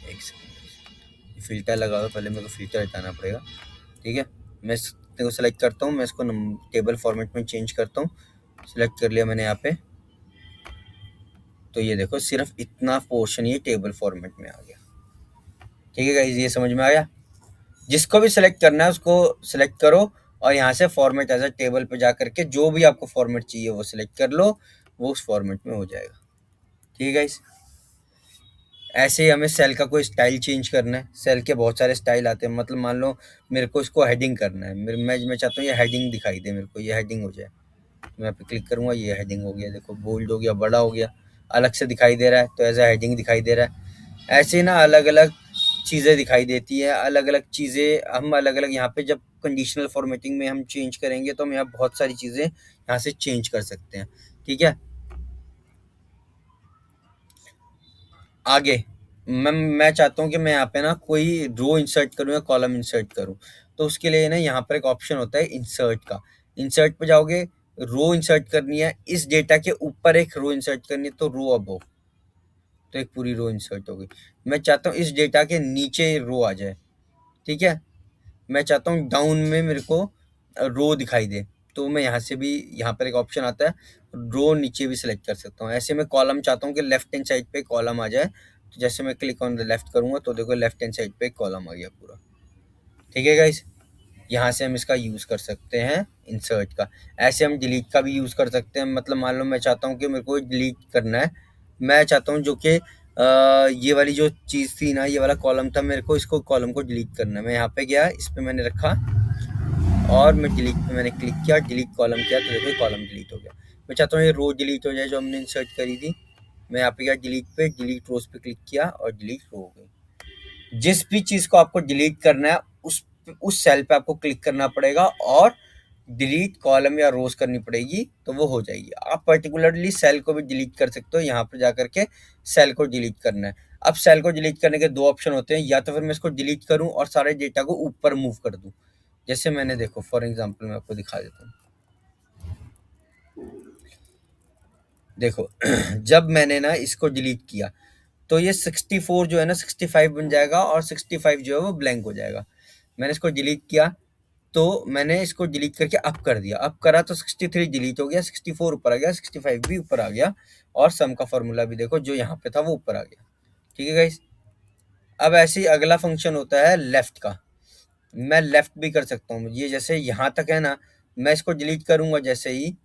एक सेकंड, फ़िल्टर लगा हुआ है, पहले मेरे को फ़िल्टर हटाना पड़ेगा, ठीक है? मैं इसको सेलेक्ट करता हूँ, मैं इसको टेबल फॉर्मेट में चेंज करता हूँ, सेलेक्ट कर लिया मैंने यहाँ पे, तो ये देखो सिर्फ इतना पोर्शन ये टेबल फॉर्मेट में आ गया। ठीक है गाइस, ये समझ में आया? जिसको भी सिलेक्ट करना है उसको सिलेक्ट करो, और यहाँ से फॉर्मेट एज अ टेबल पे जा करके जो भी आपको फॉर्मेट चाहिए वो सिलेक्ट कर लो, वो उस फॉर्मेट में हो जाएगा। ठीक है गाइस, ऐसे ही हमें सेल का कोई स्टाइल चेंज करना है, सेल के बहुत सारे स्टाइल आते हैं, मतलब मान लो मेरे को इसको हेडिंग करना है, मैं चाहता हूँ ये हेडिंग दिखाई दे, मेरे को ये हेडिंग हो जाए, मैं यहाँ पे क्लिक करूँगा, ये हेडिंग हो गया, देखो बोल्ड हो गया, बड़ा हो गया, अलग से दिखाई दे रहा है, तो एज अ हेडिंग दिखाई दे रहा है। ऐसे ही ना अलग अलग चीज़ें दिखाई देती है, अलग अलग चीज़ें हम अलग अलग यहाँ पे जब कंडीशनल फॉर्मेटिंग में हम चेंज करेंगे तो हम यहाँ बहुत सारी चीज़ें यहाँ से चेंज कर सकते हैं। ठीक है, आगे मैं चाहता हूँ कि मैं यहाँ पे ना कोई रो इंसर्ट करूँ या कॉलम इंसर्ट करूँ, तो उसके लिए ना यहाँ पर एक ऑप्शन होता है इंसर्ट का। इंसर्ट पे जाओगे, रो इंसर्ट करनी है, इस डेटा के ऊपर एक रो इंसर्ट करनी है, तो रो अबव, तो एक पूरी रो इंसर्ट हो गई। मैं चाहता हूँ इस डेटा के नीचे रो आ जाए, ठीक है? मैं चाहता हूँ डाउन में मेरे को रो दिखाई दे, तो मैं यहाँ से भी, यहाँ पर एक ऑप्शन आता है, रो नीचे भी सिलेक्ट कर सकता हूँ। ऐसे मैं कॉलम चाहता हूँ कि लेफ्ट हैंड साइड पे कॉलम आ जाए, तो जैसे मैं क्लिक ऑन द लेफ्ट करूँगा तो देखो लेफ्ट हैंड साइड पे कॉलम आ गया पूरा। ठीक है गाइस, यहाँ से हम इसका यूज़ कर सकते हैं इंसर्ट का। ऐसे हम डिलीट का भी यूज़ कर सकते हैं, मतलब मान लो मैं चाहता हूँ कि मेरे को डिलीट करना है, मैं चाहता हूँ जो कि ये वाली जो चीज़ थी ना, ये वाला कॉलम था, मेरे को इसको कॉलम को डिलीट करना है। मैं यहाँ पे गया, इस पे मैंने रखा और मैं डिलीट पे मैंने क्लिक किया, डिलीट कॉलम किया, तो देखो कॉलम डिलीट हो गया। मैं चाहता हूँ ये रो डिलीट हो जाए जो हमने इंसर्ट करी थी, मैं यहाँ पे गया डिलीट पे, डिलीट रोज पे क्लिक किया और डिलीट रो हो गई। जिस भी चीज़ को आपको डिलीट करना है उस सेल पे आपको क्लिक करना पड़ेगा और डिलीट कॉलम या रोज करनी पड़ेगी, तो वो हो जाएगी। आप पर्टिकुलरली सेल को भी डिलीट कर सकते हो, यहाँ पर जा करके सेल को डिलीट करना है। अब सेल को डिलीट करने के दो ऑप्शन होते हैं, या तो फिर मैं इसको डिलीट करूँ और सारे डेटा को ऊपर मूव कर दूँ, जैसे मैंने, देखो फॉर एग्जांपल मैं आपको दिखा देता हूँ। देखो जब मैंने ना इसको डिलीट किया तो ये 64 जो है ना 65 बन जाएगा और 65 जो है वो ब्लैंक हो जाएगा। मैंने इसको डिलीट किया, तो मैंने इसको डिलीट करके अप कर दिया, अप करा तो 63 डिलीट हो गया, 64 ऊपर आ गया, 65 भी ऊपर आ गया, और सम का फॉर्मूला भी देखो जो यहाँ पे था वो ऊपर आ गया। ठीक है गाइस, अब ऐसे ही अगला फंक्शन होता है लेफ्ट का। मैं लेफ्ट भी कर सकता हूँ, ये जैसे यहाँ तक है ना, मैं इसको डिलीट करूंगा जैसे ही,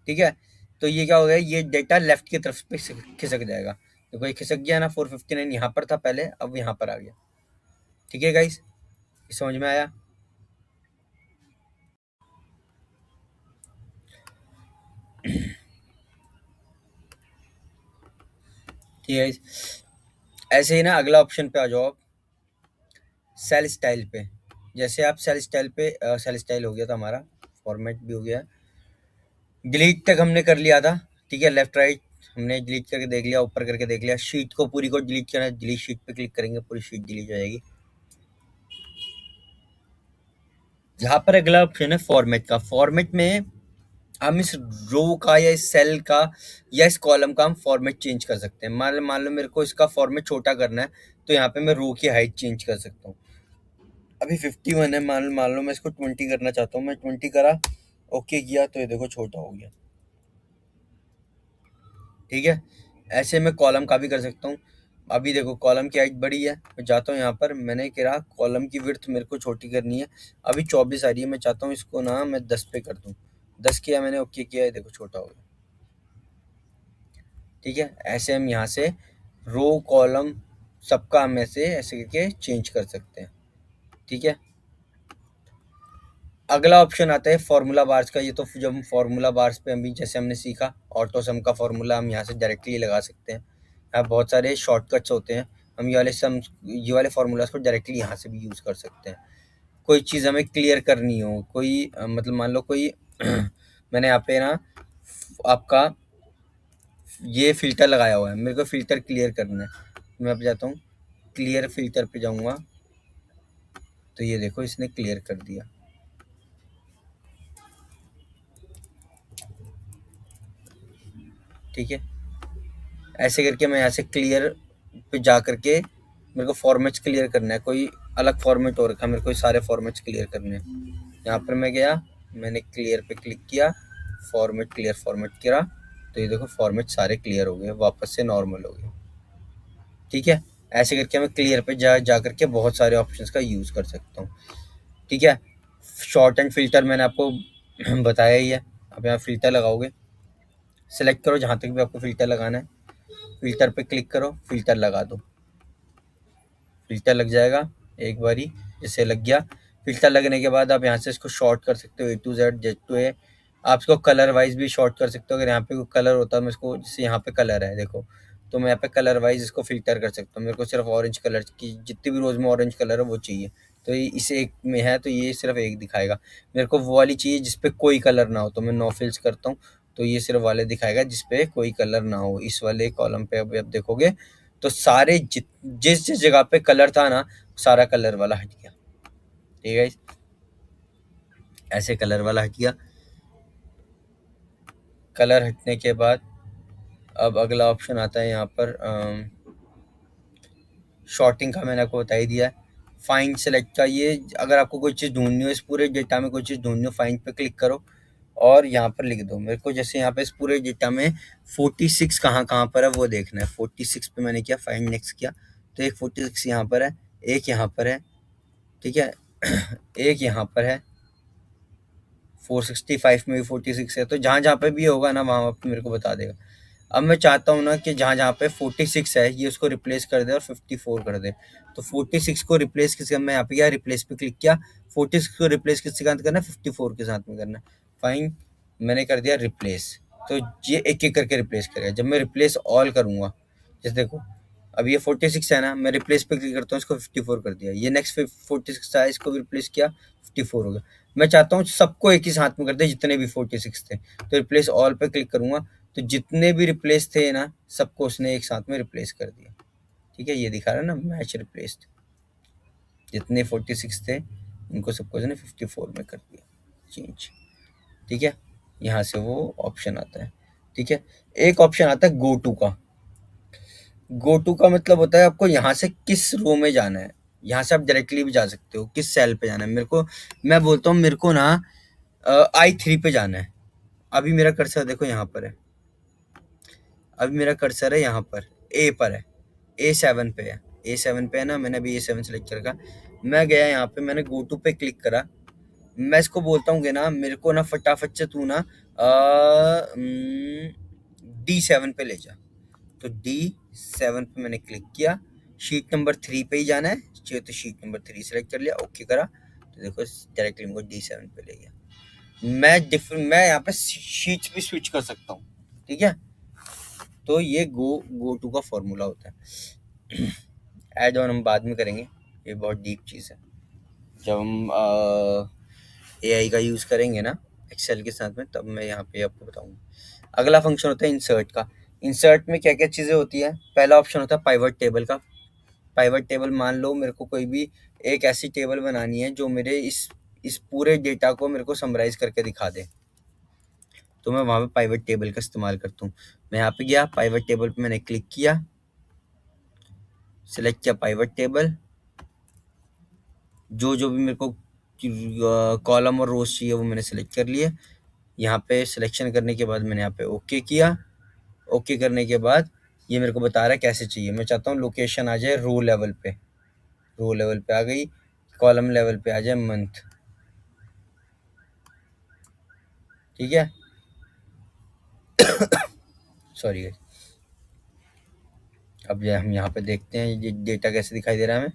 ठीक है, तो ये क्या हो गया, ये डेटा लेफ्ट की तरफ पे खिसक जाएगा। देखो ये खिसक गया ना, 459 यहाँ पर था पहले, अब यहाँ पर आ गया। ठीक है गाइस, समझ में आया? ठीक है guys, ऐसे ही ना अगला ऑप्शन पे आ जाओ आप, सेल स्टाइल पे। जैसे आप सेल स्टाइल पे, सेल स्टाइल हो गया था हमारा, फॉर्मेट भी हो गया, डिलीट तक हमने कर लिया था। ठीक है, लेफ्ट राइट हमने डिलीट करके देख लिया, ऊपर करके देख लिया, शीट को पूरी को डिलीट करना है, डिलीट शीट पे क्लिक करेंगे पूरी शीट डिलीट हो जाएगी। यहाँ पर अगला ऑप्शन है फॉर्मेट का। फॉर्मेट में हम इस रो का या इस सेल का या इस कॉलम का हम फॉर्मेट चेंज कर सकते हैं। मान लो मेरे को इसका फॉर्मेट छोटा करना है, तो यहाँ पे मैं रो की हाइट चेंज कर सकता हूँ। अभी 51 है, मान लो मैं इसको 20 करना चाहता हूँ, मैं 20 करा, ओके किया, तो ये देखो छोटा हो गया। ठीक है, ऐसे मैं कॉलम का भी कर सकता हूँ। अभी देखो कॉलम की हाइट बड़ी है, मैं जाता हूँ यहाँ पर, मैंने कहा कॉलम की विड्थ मेरे को छोटी करनी है, अभी 24 आ रही है, मैं चाहता हूँ इसको ना मैं 10 पे कर दूँ। 10 किया मैंने, ओके किया है, देखो छोटा हो गया। ठीक है, ऐसे हम यहाँ से रो कॉलम सबका हम ऐसे ऐसे करके चेंज कर सकते हैं। ठीक है, अगला ऑप्शन आता है फार्मूला बार्स का। ये तो जब हम फार्मूला बार्स पे अभी जैसे हमने सीखा, ऑटो सम का फार्मूला हम यहाँ से डायरेक्टली लगा सकते हैं। यहाँ बहुत सारे शॉर्टकट्स होते हैं, हम ये वाले फार्मूलाज को डायरेक्टली यहाँ से भी यूज़ कर सकते हैं। कोई चीज़ हमें क्लियर करनी हो, कोई मतलब मान लो कोई मैंने यहाँ पे ना आपका ये फ़िल्टर लगाया हुआ है, मेरे को फ़िल्टर क्लियर करना है। मैं अब जाता हूँ, क्लियर फ़िल्टर पे जाऊँगा, तो ये देखो इसने क्लियर कर दिया। ठीक है, ऐसे करके मैं यहाँ से क्लियर पे जा करके मेरे को फॉर्मेट्स क्लियर करना है, कोई अलग फॉर्मेट हो रखा है, मेरे को सारे फॉर्मेट्स क्लियर करने हैं। यहाँ पर मैं गया, मैंने क्लियर पे क्लिक किया, फॉर्मेट क्लियर फॉर्मेट किया, तो ये देखो फॉर्मेट सारे क्लियर हो गए, वापस से नॉर्मल हो गए। ठीक है, ऐसे करके मैं क्लियर पे जा करके बहुत सारे ऑप्शंस का यूज़ कर सकता हूँ। ठीक है, शॉर्ट एंड फिल्टर मैंने आपको बताया ही है। अब यहाँ फिल्टर लगाओगे, सेलेक्ट करो जहाँ तक भी आपको फिल्टर लगाना है, फिल्टर पे क्लिक करो, फिल्टर लगा दो, फिल्टर लग जाएगा एक बारी, जैसे लग गया। फिल्टर लगने के बाद आप यहाँ से इसको शॉर्ट कर सकते हो, ए टू जेड, जेड टू ए। आप इसको कलर वाइज भी शॉर्ट कर सकते हो, अगर यहाँ पे कोई कलर होता है, मैं इसको, जैसे यहाँ पे कलर है देखो, तो मैं यहाँ पे कलर वाइज इसको फिल्टर कर सकता हूँ। मेरे को सिर्फ ऑरेंज कलर की, जितनी भी रोज़ में ऑरेंज कलर है वो चाहिए, तो ये इस एक में है तो ये सिर्फ एक दिखाएगा। मेरे को वो वाली चाहिए जिसपे कोई कलर ना हो, तो मैं नो फिल्स करता हूँ, तो ये सिर्फ वाले दिखाएगा जिसपे कोई कलर ना हो। इस वाले कॉलम पे अभी आप देखोगे तो सारे जिस जिस जगह पे कलर था ना, सारा कलर वाला हट गया। ठीक है, ऐसे कलर वाला हट गया। कलर हटने के बाद अब अगला ऑप्शन आता है यहाँ पर शॉर्टिंग का, मैंने आपको बता ही दिया है। फाइंड सेलेक्ट का, ये अगर आपको कोई चीज़ ढूंढनी हो, इस पूरे डेटा में कोई चीज़ ढूंढनी हो, फाइंड पे क्लिक करो और यहाँ पर लिख दो मेरे को, जैसे यहाँ पे इस पूरे डेटा में 46 कहाँ कहाँ पर है वो देखना है। 46 पे मैंने किया, फाइंड नेक्स्ट किया, तो एक 46 यहाँ पर है, एक यहाँ पर है। ठीक है, एक यहाँ पर है, 465 में भी 46 है, तो जहाँ जहाँ पे भी होगा ना वहाँ पे मेरे को बता देगा। अब मैं चाहता हूँ ना कि जहाँ जहाँ पे 46 है ये उसको रिप्लेस कर दे और 54 कर दे, तो 46 को रिप्लेस किसके, मैं यहाँ पे गया, रिप्लेस पे क्लिक किया, 46 को रिप्लेस किसके साथ करना है, 54 के साथ में करना है। फाइन, मैंने कर दिया रिप्लेस, तो ये एक एक करके रिप्लेस करेगा। जब मैं रिप्लेस ऑल करूँगा, जैसे देखो अब ये 46 है ना, मैं रिप्लेस पे क्लिक करता हूँ, इसको 54 कर दिया। ये नेक्स्ट 46 था, इसको भी रिप्लेस किया, 54 हो गया। मैं चाहता हूँ सबको एक ही साथ में कर दे, जितने भी 46 थे, तो रिप्लेस ऑल पे क्लिक करूँगा, तो जितने भी रिप्लेस थे ना सबको उसने एक साथ में रिप्लेस कर दिया। ठीक है, ये दिखा रहा है ना मैच रिप्लेस्ड, जितने 46 थे उनको सबको उसने 54 में कर दिया चेंज। ठीक है, यहाँ से वो ऑप्शन आता है। ठीक है, एक ऑप्शन आता है गो टू का। गो टू का मतलब होता है आपको यहाँ से किस रो में जाना है, यहाँ से आप डायरेक्टली भी जा सकते हो, किस सेल पे जाना है। मेरे को, मैं बोलता हूँ मेरे को ना I3 पे जाना है। अभी मेरा कर्सर देखो यहाँ पर है, अभी मेरा कर्सर है यहाँ पर, ए पर है, A7 पे है, A7 पे है ना, मैंने अभी A7 सेलेक्ट कर रखा। मैं गया यहाँ पे, मैंने गो टू पे क्लिक करा, मैं इसको बोलता हूँ कि ना मेरे को ना फटाफट से तू ना D7 पे ले जा, तो D7 पे मैंने क्लिक किया। शीट नंबर 3 पे ही जाना है, चाहिए तो शीट नंबर 3 सेलेक्ट कर लिया, ओके करा, तो देखो डायरेक्टली मुझको D7 पे ले गया। मैं यहाँ पे शीट्स भी स्विच कर सकता हूँ। ठीक है, तो ये गो टू का फॉर्मूला होता है। ऐड ऑन हम बाद में करेंगे, ये बहुत डीप चीज़ है। जब हम AI का यूज़ करेंगे ना एक्सेल के साथ में, तब मैं यहाँ पे आपको बताऊँगा। अगला फंक्शन होता है इंसर्ट का। इंसर्ट में क्या क्या चीज़ें होती है, पहला ऑप्शन होता है पाइवट टेबल का। पाइवट टेबल, मान लो मेरे को कोई भी एक ऐसी टेबल बनानी है जो मेरे इस पूरे डेटा को मेरे को समराइज करके दिखा दे, तो मैं वहाँ पे पाइवट टेबल का इस्तेमाल करता हूँ। मैं यहाँ पे गया, पाइवट टेबल पे मैंने क्लिक किया, सेलेक्ट किया पाइवट टेबल, जो जो भी मेरे को कॉलम और रोज चाहिए वो मैंने सेलेक्ट कर लिए। यहाँ पे सिलेक्शन करने के बाद मैंने यहाँ पे ओके किया। ओके करने के बाद ये मेरे को बता रहा है कैसे चाहिए। मैं चाहता हूँ लोकेशन आ जाए रो लेवल पे, रो लेवल पे आ गई, कॉलम लेवल पे आ जाए मंथ। ठीक है, सॉरी गाइस। अब ये हम यहाँ पे देखते हैं ये डेटा कैसे दिखाई दे रहा है हमें,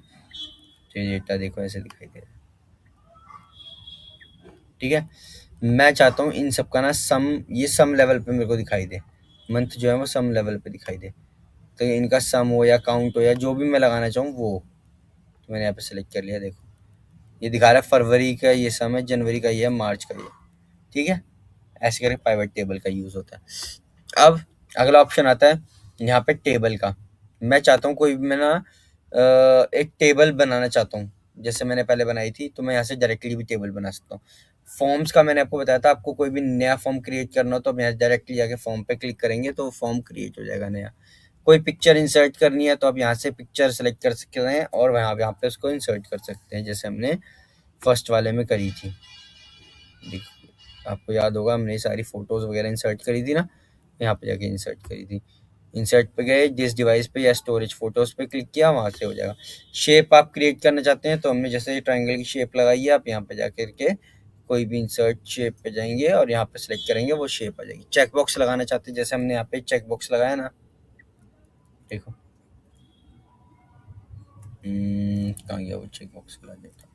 तो ये डेटा देखो ऐसे दिखाई दे रहा है। ठीक है, मैं चाहता हूँ इन सब का ना सम, ये सम लेवल पे मेरे को दिखाई दे, मंथ जो है वो सम लेवल पे दिखाई दे, तो इनका सम हो या काउंट हो या जो भी मैं लगाना चाहूँ वो, तो मैंने यहाँ पे सेलेक्ट कर लिया। देखो ये दिखा रहा है फरवरी का ये सम है, जनवरी का ये है, मार्च का ये। ठीक है, ऐसे करके पाइवट टेबल का यूज़ होता है। अब अगला ऑप्शन आता है यहाँ पे टेबल का। मैं चाहता हूँ कोई भी मैं ना एक टेबल बनाना चाहता हूँ, जैसे मैंने पहले बनाई थी, तो मैं यहाँ से डायरेक्टली भी टेबल बना सकता हूँ। फॉर्म्स का मैंने आपको बताया था, आपको कोई भी नया फॉर्म क्रिएट करना हो तो आप यहाँ डायरेक्टली जाके फॉर्म पे क्लिक करेंगे तो फॉर्म क्रिएट हो जाएगा नया। कोई पिक्चर इंसर्ट करनी है तो आप यहाँ से पिक्चर सेलेक्ट कर सकते हैं और यहाँ पे उसको इंसर्ट कर सकते हैं, जैसे हमने फर्स्ट वाले में करी थी। देखिए आपको याद होगा हमने सारी फोटोज वगैरह इंसर्ट करी थी ना, यहाँ पे जाके इंसर्ट करी थी। इंसर्ट पे गए, जिस डिवाइस पे या स्टोरेज फोटोज पे क्लिक किया, वहां से हो जाएगा। शेप आप क्रिएट करना चाहते हैं तो हमने जैसे ट्रायंगल की शेप लगाई है, आप यहाँ पे जाकर के कोई भी इंसर्ट शेप पे जाएंगे और यहाँ पे सेलेक्ट करेंगे, वो शेप आ जाएगी। चेक बॉक्स लगाना चाहते हैं, जैसे हमने यहाँ पे चेक बॉक्स लगाया ना, देखो कहाँ गया वो चेक बॉक्स लगा देता,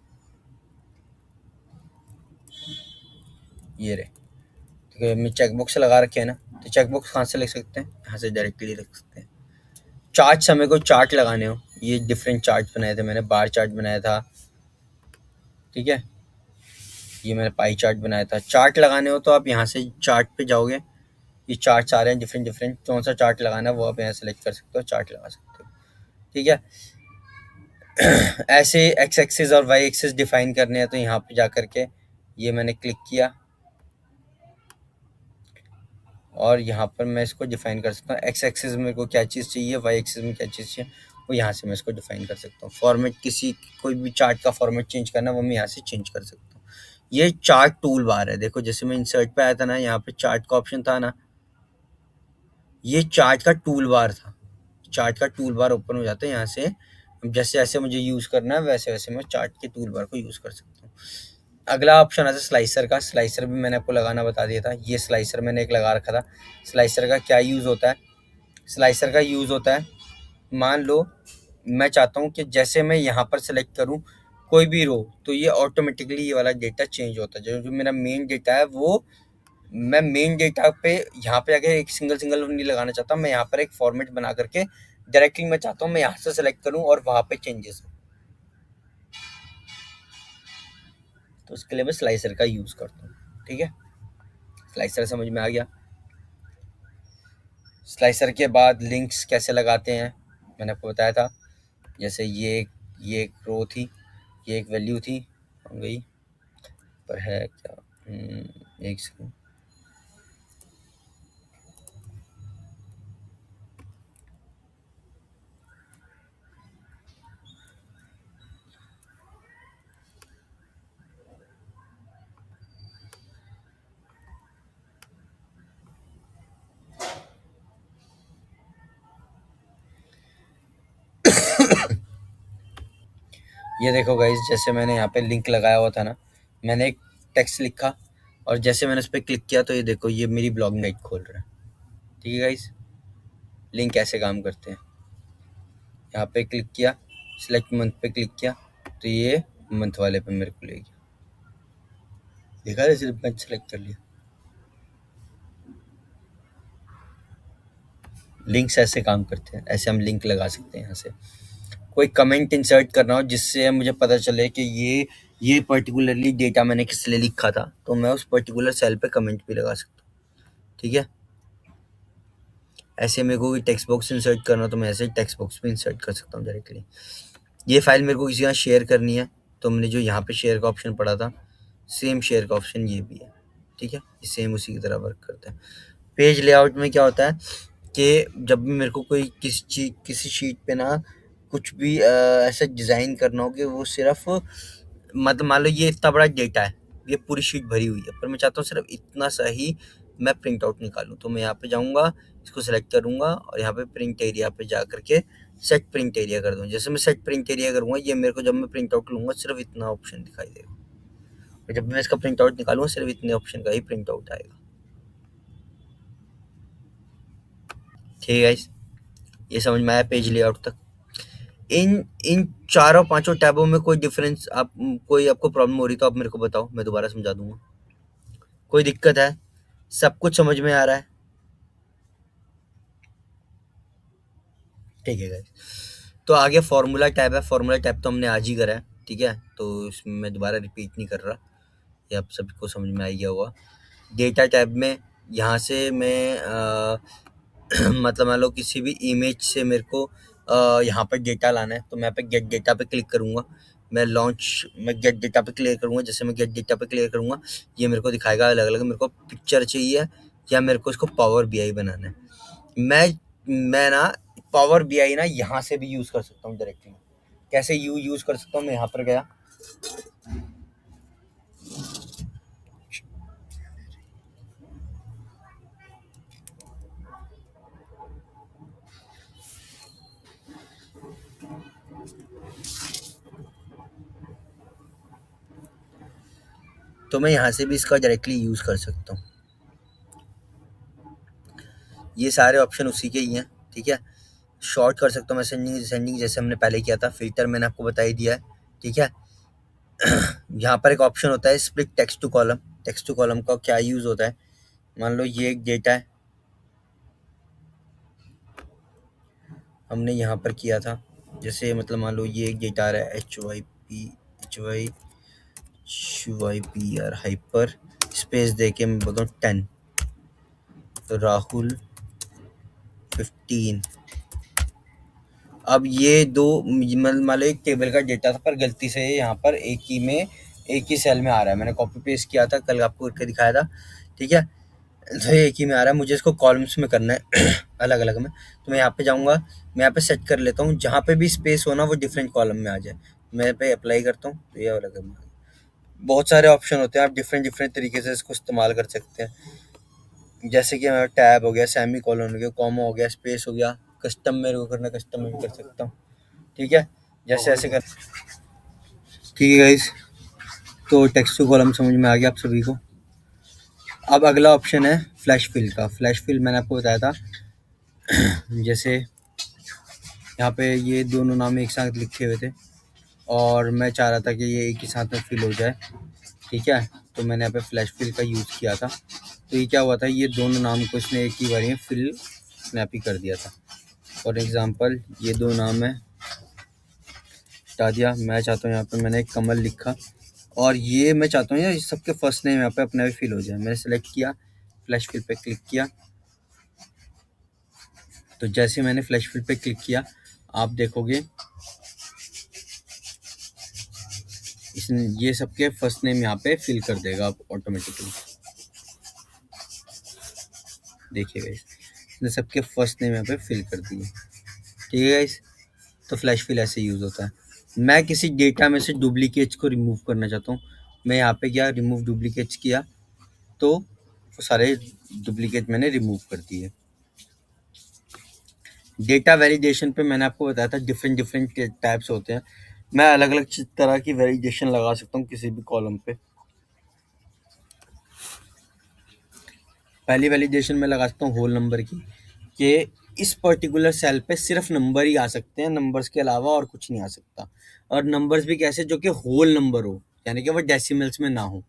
ये रहे। ठीक है, हमने चेक बॉक्स लगा रखे है ना, तो चेक बॉक्स कहाँ से लिख सकते हैं, यहाँ से डायरेक्टली लिख सकते हैं। चार्ट हमें को चार्ट लगाने हो, ये डिफरेंट चार्ट बनाए थे मैंने, बार चार्ट बनाया था, ठीक है, ये मैंने पाई चार्ट बनाया था। चार्ट लगाने हो तो आप यहाँ से चार्ट पे जाओगे, ये चार्ट आ रहे हैं डिफरेंट डिफरेंट, कौन सा चार्ट लगाना है वो आप यहाँ सेलेक्ट कर सकते हो, चार्ट लगा सकते हो। ठीक है, ऐसे एक्स एक्सिस और वाई एक्सिस डिफाइन करने हैं तो यहाँ पे जा करके ये मैंने क्लिक किया और यहाँ पर मैं इसको डिफाइन कर सकता हूँ। एक्स एक्सिस में मेरे को क्या चीज़ चाहिए, वाई एक्सिस में क्या चीज़ चाहिए, वो यहाँ से मैं इसको डिफाइन कर सकता हूँ। फॉर्मेट किसी कोई भी चार्ट का फॉर्मेट चेंज करना है वो मैं यहाँ से चेंज कर सकता हूँ। ये चार्ट टूल बार है, देखो जैसे मैं इंसर्ट पे आया था ना, यहाँ पे चार्ट का ऑप्शन था ना, ये चार्ट का टूल बार था। चार्ट का टूल बार ओपन हो जाता है यहाँ से, जैसे जैसे मुझे यूज़ करना है वैसे वैसे मैं चार्ट के टूल बार को यूज़ कर सकता हूँ। अगला ऑप्शन आता है स्लाइसर का। स्लाइसर भी मैंने आपको लगाना बता दिया था, ये स्लाइसर मैंने एक लगा रखा था। स्लाइसर का क्या यूज़ होता है, स्लाइसर का यूज़ होता है, मान लो मैं चाहता हूँ कि जैसे मैं यहाँ पर सेलेक्ट करूँ कोई भी रो, तो ये ऑटोमेटिकली ये वाला डेटा चेंज होता है। जो जो मेरा मेन डेटा है वो मैं मेन डेटा पे यहाँ पे जाके एक सिंगल सिंगल नहीं लगाना चाहता, मैं यहाँ पर एक फॉर्मेट बना करके डायरेक्टली मैं चाहता हूँ मैं यहाँ से सेलेक्ट करूँ और वहाँ पे चेंजेस हो, तो उसके लिए मैं स्लाइसर का यूज़ करता हूँ। ठीक है, स्लाइसर समझ में आ गया। स्लाइसर के बाद लिंक्स कैसे लगाते हैं मैंने आपको बताया था, जैसे ये एक रो थी, ये एक वैल्यू थी, हो गई पर है क्या, एक सेकंड, ये देखो गाइस, जैसे मैंने यहाँ पे लिंक लगाया हुआ था ना, मैंने एक टेक्स्ट लिखा और जैसे मैंने उस पर क्लिक किया तो ये देखो ये मेरी ब्लॉगिंग साइट खोल रहा है। ठीक है गाइस, लिंक ऐसे काम करते हैं। यहाँ पे क्लिक किया, सिलेक्ट मंथ पे क्लिक किया तो ये मंथ वाले पे मेरे को ले गया, देखा है, सिर्फ मैं सेलेक्ट कर लिया। लिंक्स ऐसे काम करते हैं, ऐसे हम लिंक लगा सकते हैं। यहाँ से कोई कमेंट इंसर्ट करना हो जिससे मुझे पता चले कि ये पर्टिकुलरली डेटा मैंने किस लिए लिखा था, तो मैं उस पर्टिकुलर सेल पे कमेंट भी लगा सकता हूँ। ठीक है, ऐसे मेरे को टेक्स्ट बॉक्स इंसर्ट करना हो तो मैं ऐसे टेक्स्ट बॉक्स पे इंसर्ट कर सकता हूँ डायरेक्टली। ये फाइल मेरे को किसी का शेयर करनी है तो हमने जो यहाँ पे शेयर का ऑप्शन पड़ा था, सेम शेयर का ऑप्शन ये भी है। ठीक है, ये सेम उसी की तरह वर्क करता है। पेज लेआउट में क्या होता है कि जब भी मेरे को कोई किसी शीट पे ना कुछ भी ऐसा डिज़ाइन करना हो कि वो सिर्फ मतलब मान लो ये इतना बड़ा डेटा है, ये पूरी शीट भरी हुई है, पर मैं चाहता हूँ सिर्फ इतना सा ही मैं प्रिंट आउट निकालूँ, तो मैं यहाँ पे जाऊँगा, इसको सेलेक्ट करूँगा और यहाँ पे प्रिंट एरिया पे जा करके सेट प्रिंट एरिया कर दूँ। जैसे मैं सेट प्रिंट एरिया करूँगा, ये मेरे को जब मैं प्रिंट आउट लूँगा सिर्फ इतना ऑप्शन दिखाई देगा, और जब मैं इसका प्रिंट आउट निकालूंगा सिर्फ इतने ऑप्शन का ही प्रिंट आउट आएगा। ठीक है गाइस, ये समझ में आया पेज लेआउट तक। इन इन चारों पांचों टैबों में कोई डिफरेंस आप कोई आपको प्रॉब्लम हो रही तो आप मेरे को बताओ, मैं दोबारा समझा दूंगा। कोई दिक्कत है, सब कुछ समझ में आ रहा है? ठीक है गाइस, तो आगे फार्मूला टैब है। फार्मूला टैब तो हमने आज ही करा है, ठीक है, तो इसमें मैं दोबारा रिपीट नहीं कर रहा, ये आप सबको समझ में आ गया होगा। डेटा टैब में यहाँ से मैं मतलब मान लो किसी भी इमेज से मेरे को यहाँ पर डेटा लाना है, तो मैं यहाँ पे गेट डेटा पे क्लिक करूँगा। मैं गेट डेटा पे क्लिक करूँगा। जैसे मैं गेट डेटा पे क्लिक करूँगा, ये मेरे को दिखाएगा अलग-अलग मेरे को पिक्चर चाहिए या मेरे को इसको पावर बीआई बनाना है। मैं ना पावर बीआई ना यहाँ से भी यूज़ कर सकता हूँ डायरेक्टली। कैसे यूज़ कर सकता हूँ, मैं यहाँ पर गया, तो मैं यहाँ से भी इसका डायरेक्टली यूज़ कर सकता हूँ। ये सारे ऑप्शन उसी के ही हैं, ठीक है। शॉर्ट कर सकता हूँ मैं सेंडिंग जैसे हमने पहले किया था। फ़िल्टर मैंने आपको बता ही दिया है, ठीक है। यहाँ पर एक ऑप्शन होता है split text to column. Text to column का क्या यूज़ होता है, मान लो ये एक डेटा है, हमने यहाँ पर किया था। जैसे मतलब मान लो ये एक डेटा आ रहा है HYPR हाइपर स्पेस दे के मैं बोलता हूँ 10, तो राहुल 15। अब ये दो मान लो एक टेबल का डेटा था, पर गलती से यहाँ पर एक ही सेल में आ रहा है। मैंने कॉपी पेस्ट किया था, कल आपको करके दिखाया था, ठीक है। तो एक ही में आ रहा है, मुझे इसको कॉलम्स में करना है अलग अलग में। तो मैं यहाँ पे जाऊँगा, मैं यहाँ पे सेट कर लेता हूँ, जहाँ पे भी स्पेस हो ना वो डिफरेंट कॉलम में आ जाए। मैं पे अप्लाई करता हूँ, तो ये वाला करना है। बहुत सारे ऑप्शन होते हैं, आप डिफरेंट डिफरेंट तरीके से इसको इस्तेमाल कर सकते हैं। जैसे कि टैब हो गया, सेमी कॉलन हो गया, कॉमा हो गया, स्पेस हो गया, कस्टम मेरे को करना कस्टम में भी कर सकता हूँ, ठीक है। जैसे ऐसे कर, ठीक है गाइस। तो टेक्स्ट टू कॉलम समझ में आ गया आप सभी को। अब अगला ऑप्शन है फ्लैश फिल का। फ्लैश फिल मैंने आपको बताया था, जैसे यहाँ पे ये दोनों नाम एक साथ लिखे हुए थे और मैं चाह रहा था कि ये एक ही साथ में फिल हो जाए, ठीक है। तो मैंने यहाँ पे फ्लैश फिल का यूज़ किया था। तो ये क्या हुआ था, ये दोनों नाम को इसने एक ही बारी में फिल स्नैप ही कर दिया था। फॉर एग्ज़ाम्पल ये दो नाम है, हटा दिया। मैं चाहता हूँ यहाँ पे मैंने एक कमल लिखा और ये मैं चाहता हूँ यार सबके फर्स्ट नेम यहाँ पे अपने आप फिल हो जाए। मैंने सेलेक्ट किया, फ्लैश फिल पे क्लिक किया। तो जैसे मैंने फ्लैश फिल पे क्लिक किया, आप देखोगे इसने ये सबके फर्स्ट नेम यहाँ पे फिल कर देगा आप ऑटोमेटिकली। देखिए गाइस, इसने सबके फर्स्ट नेम यहाँ पे फिल कर दिए, ठीक है गाइस। तो फ्लैश फिल ऐसे यूज़ होता है। मैं किसी डेटा में से डुप्लीकेट्स को रिमूव करना चाहता हूँ, मैं यहाँ पे क्या रिमूव डुप्लीकेट्स किया, तो वो सारे डुप्लीकेट मैंने रिमूव कर दिए। डेटा वैलिडेशन पे मैंने आपको बताया था डिफरेंट डिफरेंट टाइप्स होते हैं। मैं अलग अलग तरह की वैलिडेशन लगा सकता हूँ किसी भी कॉलम पे। पहली वैलिडेशन में लगा सकता हूँ होल नंबर की, कि इस पर्टिकुलर सेल पे सिर्फ नंबर ही आ सकते हैं, नंबर्स के अलावा और कुछ नहीं आ सकता। और नंबर्स भी कैसे, जो कि होल नंबर हो, यानी कि वो डेसिमल्स में ना हो।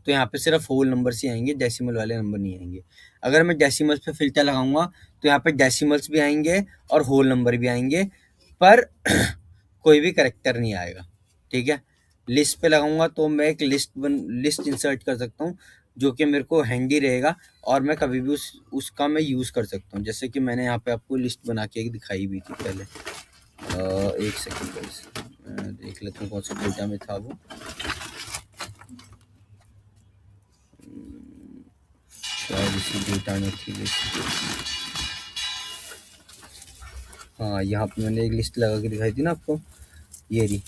तो यहाँ पे सिर्फ होल नंबर्स ही आएंगे, डेसिमल वाले नंबर नहीं आएंगे। अगर मैं डेसिमल्स पे फिल्टर लगाऊंगा तो यहाँ पे डेसिमल्स भी आएंगे और होल नंबर भी आएंगे, पर कोई भी करेक्टर नहीं आएगा, ठीक है। लिस्ट पे लगाऊंगा तो मैं एक लिस्ट इंसर्ट कर सकता हूँ, जो कि मेरे को हैंडी रहेगा और मैं कभी भी उसका मैं यूज़ कर सकता हूँ। जैसे कि मैंने यहाँ पे आपको लिस्ट बना के एक दिखाई भी थी पहले। एक सेकंड गाइस, मैं देख लेता हूँ कौन सा डेटा में था वो। शायद इसी डेटा में थी लिस्ट। हाँ, यहाँ पे मैंने एक लिस्ट लगा के दिखाई थी ना आपको, ये रही,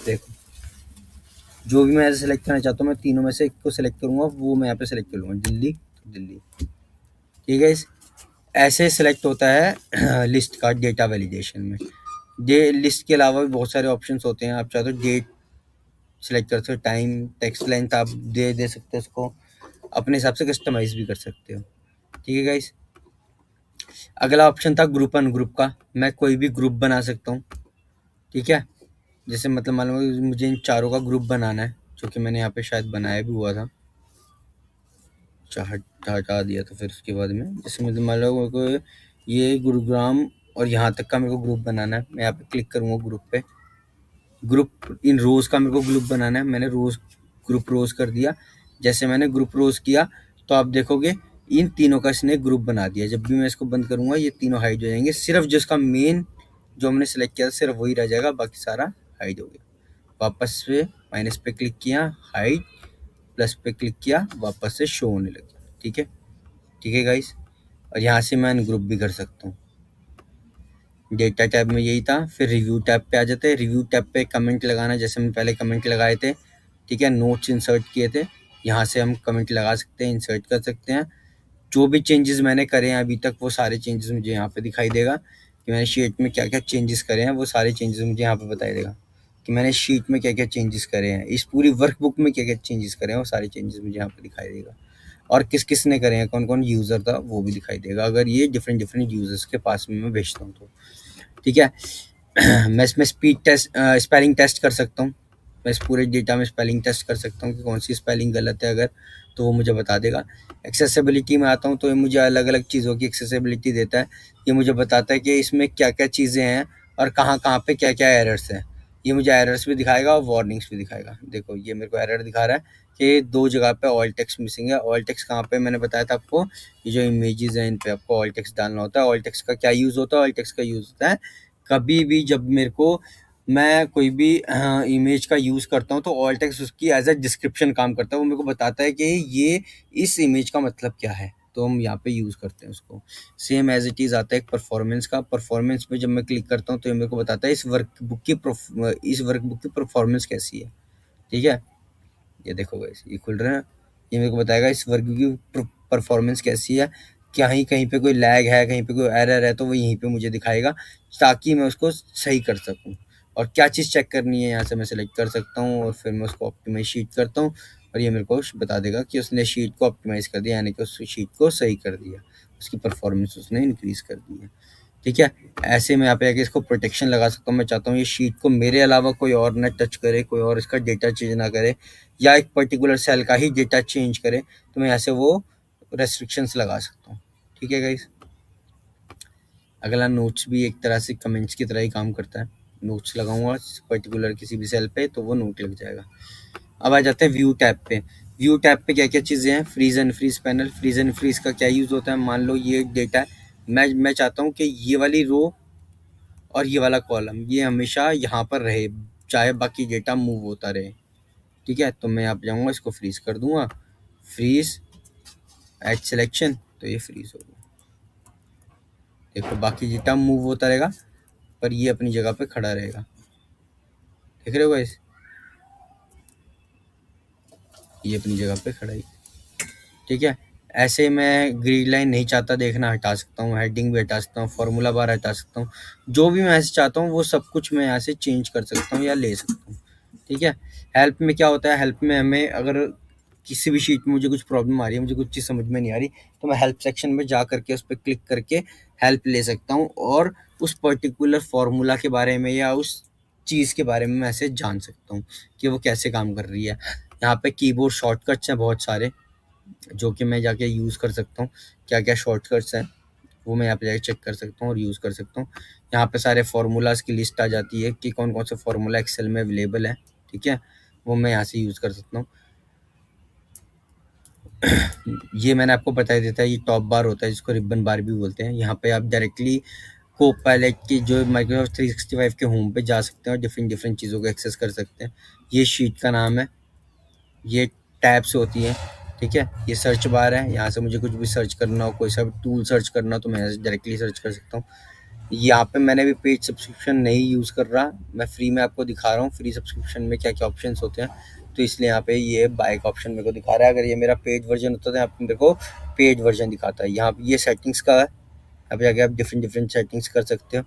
देखो। जो भी मैं ऐसे सेलेक्ट करना चाहता हूँ, मैं तीनों में से एक को सेलेक्ट करूँगा, वो मैं यहाँ पे सेलेक्ट कर लूँगा, दिल्ली तो दिल्ली, ठीक है। ऐसे सेलेक्ट होता है लिस्ट का डेटा वैलिडेशन में। डे लिस्ट के अलावा भी बहुत सारे ऑप्शंस होते हैं। आप चाहे तो डेट सेलेक्ट कर सकते हो, टाइम, टेक्स्ट लेंथ आप दे सकते हो, उसको अपने हिसाब से कस्टमाइज़ भी कर सकते हो, ठीक है गाइस। अगला ऑप्शन था ग्रुप अनग्रुप का। मैं कोई भी ग्रुप बना सकता हूँ, ठीक है। जैसे मतलब मान लो मुझे इन चारों का ग्रुप बनाना है, जो कि मैंने यहाँ पे शायद बनाया भी हुआ था, हटा दिया था फिर उसके बाद में। जैसे मतलब मान लो मेरे को ये गुरुग्राम और यहाँ तक का मेरे को ग्रुप बनाना है, मैं यहाँ पे क्लिक करूँगा ग्रुप पे। ग्रुप इन रोज़ का मेरे को ग्रुप बनाना है, मैंने रोज़ ग्रुप रोज कर दिया। जैसे मैंने ग्रुप रोज किया तो आप देखोगे इन तीनों का इसने ग्रुप बना दिया। जब भी मैं इसको बंद करूंगा ये तीनों हाइड हो जाएंगे, सिर्फ जिसका मेन जो हमने सेलेक्ट किया था सिर्फ वही रह जाएगा, बाकी सारा हाइड हो गया। वापस से माइनस पे क्लिक किया, हाइड, प्लस पे क्लिक किया, वापस से शो होने लग गया। ठीक है, ठीक है गाइस। और यहाँ से मैं अनग्रुप भी कर सकता हूँ। डेटा टैब में यही था। फिर रिव्यू टैब पे आ जाते हैं। रिव्यू टैब पे कमेंट लगाना, जैसे हमने पहले कमेंट लगाए थे, ठीक है, नोट्स इंसर्ट किए थे, यहाँ से हम कमेंट लगा सकते हैं, इंसर्ट कर सकते हैं। जो भी चेंजेस मैंने करे हैं अभी तक वो सारे चेंजेस मुझे यहाँ पे दिखाई देगा कि मैंने शीट में क्या क्या चेंजेस करे हैं। वो सारे चेंजेस मुझे यहाँ पे बताई देगा कि मैंने शीट में क्या क्या चेंजेस करे हैं, इस पूरी वर्कबुक में क्या क्या चेंजेस करे हैं, वो सारे चेंजेस मुझे यहाँ पे दिखाई देगा। और किस किस ने करे हैं, कौन कौन यूज़र था वो भी दिखाई देगा, अगर ये डिफरेंट डिफरेंट यूज़र्स के पास में मैं भेजता हूँ तो। ठीक है। मैं इसमें स्पीड टेस्ट, स्पेलिंग टेस्ट कर सकता हूँ। मैं इस पूरे डेटा में स्पेलिंग टेस्ट कर सकता हूँ कि कौन सी स्पेलिंग गलत है अगर, तो वो मुझे बता देगा। एक्सेसिबिलिटी में आता हूँ तो ये मुझे अलग अलग चीज़ों की एक्सेसिबिलिटी देता है। ये मुझे बताता है कि इसमें क्या क्या चीज़ें हैं और कहाँ कहाँ पे क्या क्या एरर्स हैं। ये मुझे एरर्स भी दिखाएगा और वार्निंग्स भी दिखाएगा। देखो ये मेरे को एरर दिखा रहा है कि 2 जगह पे ऑल टेक्स्ट मिसिंग है। ऑल टेक्स्ट कहाँ पे, मैंने बताया था आपको, ये जो इमेजेस हैं इन पे आपको ऑल टेक्स्ट डालना होता है। ऑल टेक्स्ट का क्या यूज़ होता है? ऑल टेक्स्ट का यूज़ होता है कभी भी जब मेरे को, मैं कोई भी इमेज का यूज़ करता हूँ तो ऑल टेक्स्ट उसकी एज अ डिस्क्रिप्शन काम करता है। वो मेरे को बताता है कि ये इस इमेज का मतलब क्या है, तो हम यहाँ पे यूज़ करते हैं उसको। सेम एज इट इज़ आता है एक परफॉर्मेंस का। परफॉर्मेंस पे जब मैं क्लिक करता हूँ तो ये मेरे को बताता है इस वर्कबुक की परफॉर्मेंस कैसी है। ठीक है, ये देखो गाइस ये खुल रहा है, ये मेरे को बताएगा इस वर्क की परफॉर्मेंस कैसी है। कहीं पे कोई लैग है, कहीं पे कोई एरर है तो वो यहीं पे मुझे दिखाएगा ताकि मैं उसको सही कर सकूं। और क्या चीज़ चेक करनी है यहाँ से मैं सेलेक्ट कर सकता हूँ और फिर मैं उसको ऑप्टिमाइज शीट करता हूँ और ये मेरे को बता देगा कि उसने शीट को ऑप्टिमाइज कर दिया, यानी कि उस शीट को सही कर दिया, उसकी परफॉर्मेंस उसने इंक्रीज कर दी है। ठीक है, ऐसे मैं यहाँ पे आके इसको प्रोटेक्शन लगा सकता हूँ। मैं चाहता हूँ ये शीट को मेरे अलावा कोई और ना टच करे, कोई और इसका डेटा चेंज ना करे, या एक पर्टिकुलर सेल का ही डेटा चेंज करे, तो मैं यहाँ से वो रेस्ट्रिक्शंस लगा सकता हूँ। ठीक है गाइस। अगला नोट्स भी एक तरह से कमेंट्स की तरह ही काम करता है। नोट्स लगाऊंगा पर्टिकुलर किसी भी सेल पे तो वो नोट लग जाएगा। अब आ जाते हैं व्यू टैब पे। व्यू टैब पे क्या क्या चीज़ें हैं? Freeze and freeze panel. Freeze and freeze का क्या यूज़ होता है? मान लो ये डेटा है, मैं चाहता हूँ कि ये वाली रो और ये वाला कॉलम ये हमेशा यहाँ पर रहे, चाहे बाकी डेटा मूव होता रहे। ठीक है, तो मैं यहाँ पे जाऊँगा, इसको फ्रीज कर दूंगा, फ्रीज एट सिलेक्शन, तो ये फ्रीज हो गया। देखो बाकी डेटा मूव होता रहेगा पर ये अपनी जगह पे खड़ा रहेगा। देख रहे हो गाइस, ये अपनी जगह पे खड़ा ही। ठीक है, ऐसे मैं ग्रिड लाइन नहीं चाहता देखना, हटा सकता हूँ। हेडिंग भी हटा सकता हूँ, फार्मूला बार हटा सकता हूँ। जो भी मैं ऐसे चाहता हूँ वो सब कुछ मैं यहाँ से चेंज कर सकता हूँ या ले सकता हूँ। ठीक है, हेल्प में क्या होता है? हेल्प में हमें अगर किसी भी शीट में मुझे कुछ प्रॉब्लम आ रही है, मुझे कुछ चीज़ समझ में नहीं आ रही, तो मैं हेल्प सेक्शन में जा करके उस पर क्लिक करके हेल्प ले सकता हूँ और उस पर्टिकुलर फार्मूला के बारे में या उस चीज़ के बारे में मैं ऐसे जान सकता हूँ कि वो कैसे काम कर रही है। यहाँ पे कीबोर्ड शॉर्टकट्स हैं बहुत सारे जो कि मैं जाके यूज़ कर सकता हूँ। क्या क्या शॉर्टकट्स हैं वो मैं यहाँ पे जाके चेक कर सकता हूँ और यूज़ कर सकता हूँ। यहाँ पे सारे फार्मूलाज की लिस्ट आ जाती है कि कौन कौन से फार्मूला एक्सेल में अवेलेबल है। ठीक है, वो मैं यहाँ से यूज़ कर सकता हूँ। ये मैंने आपको बता ही देता है, ये टॉप बार होता है जिसको रिबन बार भी बोलते हैं। यहाँ पे आप डायरेक्टली को पायलट की जो माइक्रोसॉफ्ट 365 के होम पे जा सकते हैं और डिफरेंट डिफरेंट चीज़ों को एक्सेस कर सकते हैं। ये शीट का नाम है, ये टैब्स होती हैं। ठीक है, ये सर्च बार है, यहाँ से मुझे कुछ भी सर्च करना हो, कोई सा भी टूल सर्च करना हो तो मैं डायरेक्टली सर्च कर सकता हूँ। यहाँ पे मैंने भी पेड सब्सक्रिप्शन नहीं यूज़ कर रहा, मैं फ्री में आपको दिखा रहा हूँ फ्री सब्सक्रिप्शन में क्या क्या ऑप्शन होते हैं। तो इसलिए यहाँ पे ये बाय का ऑप्शन मेरे को दिखा रहा है। अगर ये मेरा पेड वर्जन होता तो यहाँ पे मेरे को पेड वर्जन दिखाता है। यहाँ पे ये सेटिंग्स का है, अब जाके आप डिफरेंट डिफरेंट सेटिंग्स कर सकते हो।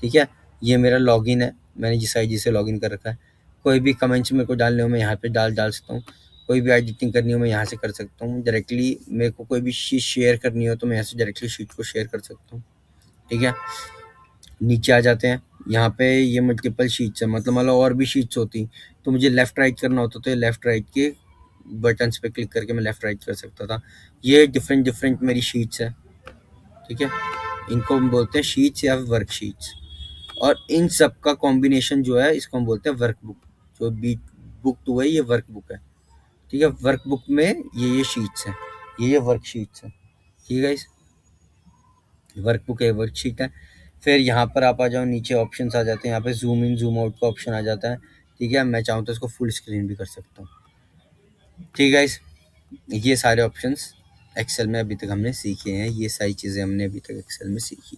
ठीक है, ये मेरा लॉगिन है, मैंने जिस आईडी से लॉगिन कर रखा है। कोई भी कमेंट्स मेरे को डालने हो मैं यहाँ पे डाल सकता हूँ। कोई भी एडिटिंग करनी हो मैं यहाँ से कर सकता हूँ डायरेक्टली। मेरे को कोई भी शीट शेयर करनी हो तो मैं यहाँ से डायरेक्टली शीट को शेयर कर सकता हूँ। ठीक है, नीचे आ जाते हैं। यहाँ पे ये मल्टीपल शीट्स है, मतलब और भी शीट्स होती तो मुझे लेफ़्ट राइट करना होता तो ये लेफ़्ट राइट के बटन्स पे क्लिक करके मैं लेफ़्ट राइट कर सकता था। ये डिफरेंट डिफरेंट मेरी शीट्स है। ठीक है, इनको हम बोलते हैं शीट्स या वर्कशीट्स। और इन सब का कॉम्बिनेशन जो है इसको हम बोलते हैं वर्कबुक। जो बी बुक 2 है ये वर्कबुक है। ठीक है, वर्कबुक में ये शीट्स हैं, ये वर्कशीट्स हैं। ठीक है गाइस, वर्कबुक है, वर्कशीट है। फिर यहाँ पर आप आ जाओ, नीचे ऑप्शंस आ जाते हैं, यहाँ पे ज़ूम इन ज़ूम आउट का ऑप्शन आ जाता है। ठीक है, मैं चाहूँ तो इसको फुल स्क्रीन भी कर सकता हूँ। ठीक है गाइस, ये सारे ऑप्शंस एक्सेल में अभी तक हमने सीखे हैं, ये सारी चीज़ें हमने अभी तक एक्सेल में सीखी।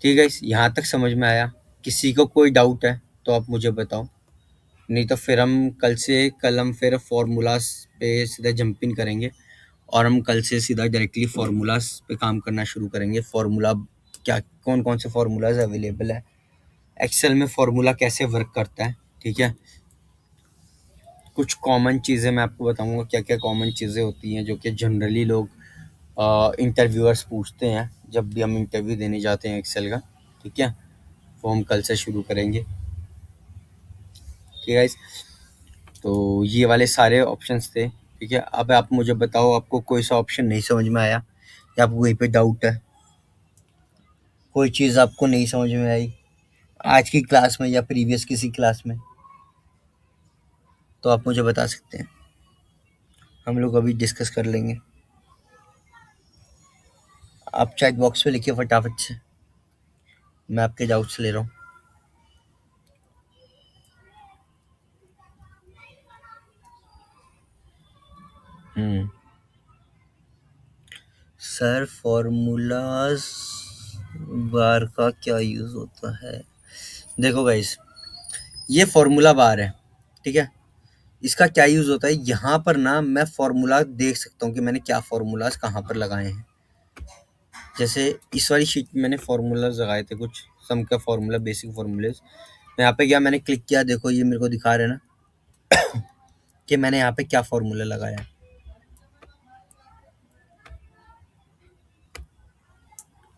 ठीक है गाइस, यहाँ तक समझ में आया? किसी को कोई डाउट है तो आप मुझे बताओ, नहीं तो फिर हम कल हम फिर फार्मूलाज पे सीधा जंप इन करेंगे, और हम कल से सीधा डायरेक्टली फार्मूलाज पे काम करना शुरू करेंगे। फार्मूला क्या, कौन कौन से फार्मूलाज अवेलेबल है, एक्सेल में फार्मूला कैसे वर्क करता है। ठीक है, कुछ कॉमन चीज़ें मैं आपको बताऊंगा, क्या क्या कॉमन चीज़ें होती हैं जो कि जनरली लोग इंटरव्यूअर्स पूछते हैं जब भी हम इंटरव्यू देने जाते हैं एक्सेल का। ठीक है, वो हम कल से शुरू करेंगे। ठीक है guys? तो ये वाले सारे ऑप्शंस थे। ठीक है, अब आप मुझे बताओ, आपको कोई सा ऑप्शन नहीं समझ में आया, या आपको वहीं पे डाउट है, कोई चीज़ आपको नहीं समझ में आई आज की क्लास में या प्रीवियस किसी क्लास में, तो आप मुझे बता सकते हैं, हम लोग अभी डिस्कस कर लेंगे। आप चैट बॉक्स पे लिखिए फटाफट से, मैं आपके डाउट्स ले रहा हूँ। हम्म सर, फॉर्मूलाज बार का क्या यूज़ होता है? देखो गाइस, ये फॉर्मूला बार है। ठीक है, इसका क्या यूज़ होता है, यहाँ पर ना मैं फॉर्मूला देख सकता हूँ कि मैंने क्या फॉर्मूलाज कहाँ पर लगाए हैं। जैसे इस वाली शीट में मैंने फॉर्मूलाज लगाए थे, कुछ सम का फॉर्मूला, बेसिक फॉर्मूलेज। यहाँ पे क्या मैंने क्लिक किया, देखो ये मेरे को दिखा रहे हैं ना कि मैंने यहाँ पे क्या फॉर्मूला लगाया है।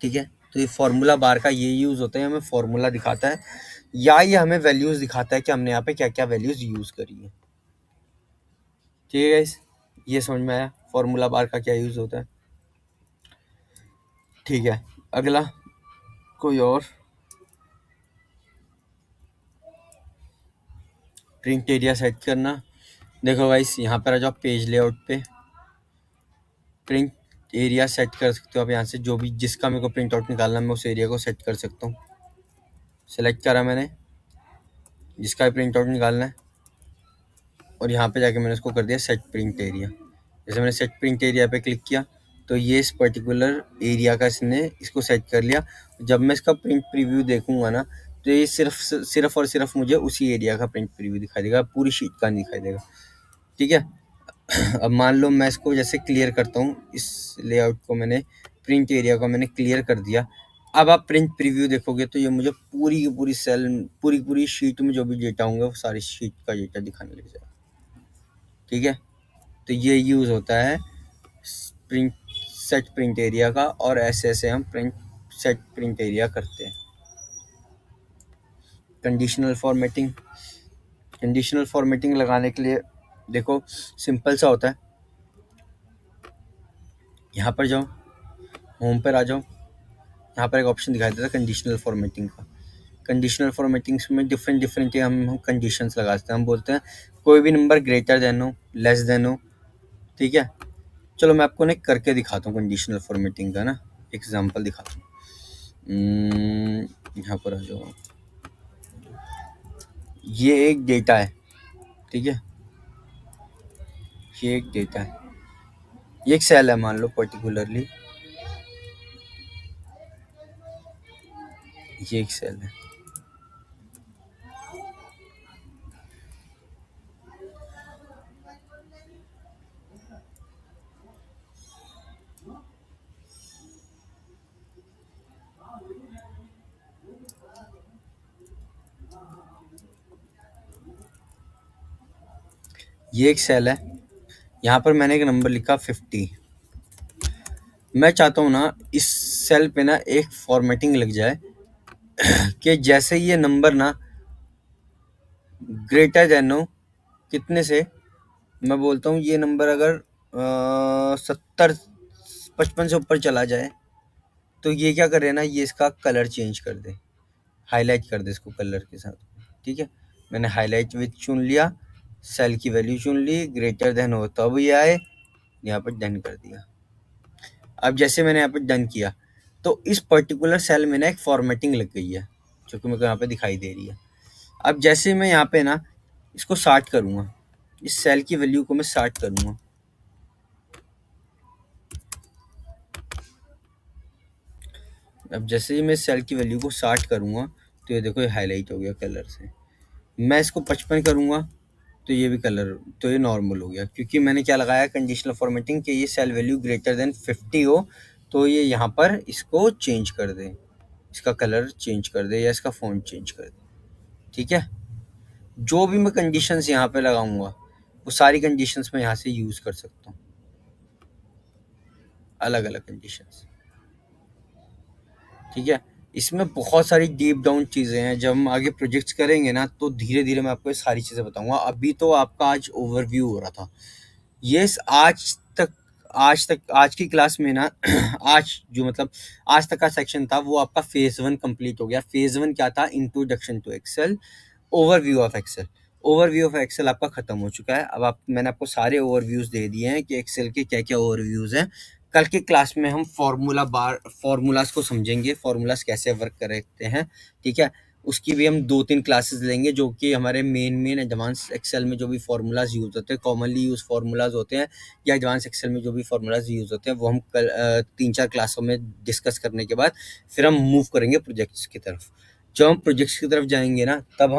ठीक है, तो ये फॉर्मूला बार का ये यूज़ होता है, हमें फॉर्मूला दिखाता है, या ये हमें वैल्यूज़ दिखाता है कि हमने यहाँ पे क्या क्या वैल्यूज़ यूज़ करी है। ठीक है गाइस, ये समझ में आया फॉर्मूला बार का क्या यूज़ होता है। ठीक है, अगला कोई और, प्रिंट एरिया सेट करना। देखो गाइस, यहाँ पर आ जाओ पेज लेआउट पे, प्रिंट एरिया सेट कर सकते हो आप यहाँ से, जो भी जिसका मेरे को प्रिंट आउट निकालना है मैं उस एरिया को सेट कर सकता हूँ। सेलेक्ट करा मैंने, जिसका भी प्रिंट आउट निकालना है, और यहाँ पे जाके मैंने उसको कर दिया सेट प्रिंट एरिया। जैसे मैंने सेट प्रिंट एरिया पे क्लिक किया तो ये इस पर्टिकुलर एरिया का इसने इसको सेट कर लिया। जब मैं इसका प्रिंट प्रीव्यू देखूंगा ना, तो ये सिर्फ और सिर्फ मुझे उसी एरिया का प्रिंट प्रीव्यू दिखाई देगा, पूरी शीट का नहीं दिखाई देगा। ठीक है, अब मान लो मैं इसको जैसे क्लियर करता हूँ, इस लेआउट को मैंने, प्रिंट एरिया को मैंने क्लियर कर दिया। अब आप प्रिंट प्रीव्यू देखोगे तो ये मुझे पूरी की पूरी सेल, पूरी पूरी शीट में जो भी डेटा होंगे वो सारी शीट का डेटा दिखाने लग जाएगा। ठीक है, तो ये यूज़ होता है प्रिंट सेट प्रिंट एरिया का, और ऐसे ऐसे हम प्रिंट सेट प्रिंट एरिया करते हैं। कंडीशनल फॉर्मेटिंग, कंडीशनल फॉर्मेटिंग लगाने के लिए देखो सिंपल सा होता है, यहाँ पर जाओ, होम पर आ जाओ, यहाँ पर एक ऑप्शन दिखाई देता है कंडीशनल फॉर्मेटिंग का। कंडीशनल फॉर्मेटिंग्स में डिफरेंट डिफरेंट हम कंडीशंस लगा सकते हैं। हम बोलते हैं कोई भी नंबर ग्रेटर देन हो, लेस देन हो। ठीक है, चलो मैं आपको ना करके दिखाता हूँ कंडीशनल फॉर्मेटिंग का ना एग्जांपल दिखाता हूँ। यहाँ पर आ जाओ, ये एक डेटा है। ठीक है, ये एक डेटा है, ये एक सेल है, मान लो पर्टिकुलरली ये एक सेल है। ये एक सेल है, यहाँ पर मैंने एक नंबर लिखा 50। मैं चाहता हूँ ना इस सेल पे ना एक फॉर्मेटिंग लग जाए कि जैसे ये नंबर ना ग्रेटर देन हो, कितने से, मैं बोलता हूँ ये नंबर अगर 70 55 से ऊपर चला जाए तो ये क्या करे ना, ये इसका कलर चेंज कर दे, हाईलाइट कर दे इसको कलर के साथ। ठीक है, मैंने हाईलाइट विथ चुन लिया, सेल की वैल्यू चुन ली, ग्रेटर देन हो तब ये आए, यहाँ पर डन कर दिया। अब जैसे मैंने यहाँ पे डन किया, तो इस पर्टिकुलर सेल में ना एक फॉर्मेटिंग लग गई है, जो कि मेरे को यहाँ पे दिखाई दे रही है। अब जैसे मैं यहाँ पे ना इसको सॉर्ट करूँगा, इस सेल की वैल्यू को मैं सॉर्ट करूँगा, अब जैसे ही मैं सेल की वैल्यू को सॉर्ट करूँगा, तो ये देखो ये हाईलाइट हो गया कलर से। मैं इसको 55 करूँगा, तो ये भी कलर, तो ये नॉर्मल हो गया, क्योंकि मैंने क्या लगाया कंडीशनल फॉर्मेटिंग कि ये सेल वैल्यू ग्रेटर देन 50 हो, तो ये यहाँ पर इसको चेंज कर दे, इसका कलर चेंज कर दे या इसका फ़ॉन्ट चेंज कर दे। ठीक है? जो भी मैं कंडीशंस यहाँ पे लगाऊँगा, वो सारी कंडीशंस मैं यहाँ से यूज़ कर सकता हूँ, अलग-अलग कंडीशंस। ठीक है? इसमें बहुत सारी डीप डाउन चीज़ें हैं, जब हम आगे प्रोजेक्ट्स करेंगे ना, तो धीरे-धीरे मैं आपको ये सारी चीज़ें बताऊँगा। अभी तो आपका आज ओवरव्यू हो रहा था। यस, आज की क्लास में ना आज जो मतलब आज तक का सेक्शन था, वो आपका फेज़ 1 कंप्लीट हो गया। फेज़ 1 क्या था? Introduction to Excel, overview of Excel. Overview of Excel आपका खत्म हो चुका है। अब आप मैंने आपको सारे ओवरव्यूज दे दिए हैं कि एक्सेल के क्या क्या ओवरव्यूज हैं। कल की क्लास में हम फार्मूलाज को समझेंगे, फार्मूलाज कैसे वर्क करते हैं। ठीक है? उसकी भी हम 2-3 क्लासेस लेंगे, जो कि हमारे मेन एडवांस एक्सेल में जो भी फार्मूलाज यूज़ होते हैं, कॉमनली यूज़ फार्मूलाज होते हैं, या एडवांस एक्सेल में जो भी फार्मूलाज यूज़ होते हैं, वो हम कल 3-4 क्लासों में डिस्कस करने के बाद फिर हम मूव करेंगे प्रोजेक्ट्स की तरफ। जब हम प्रोजेक्ट्स की तरफ जाएंगे ना, तब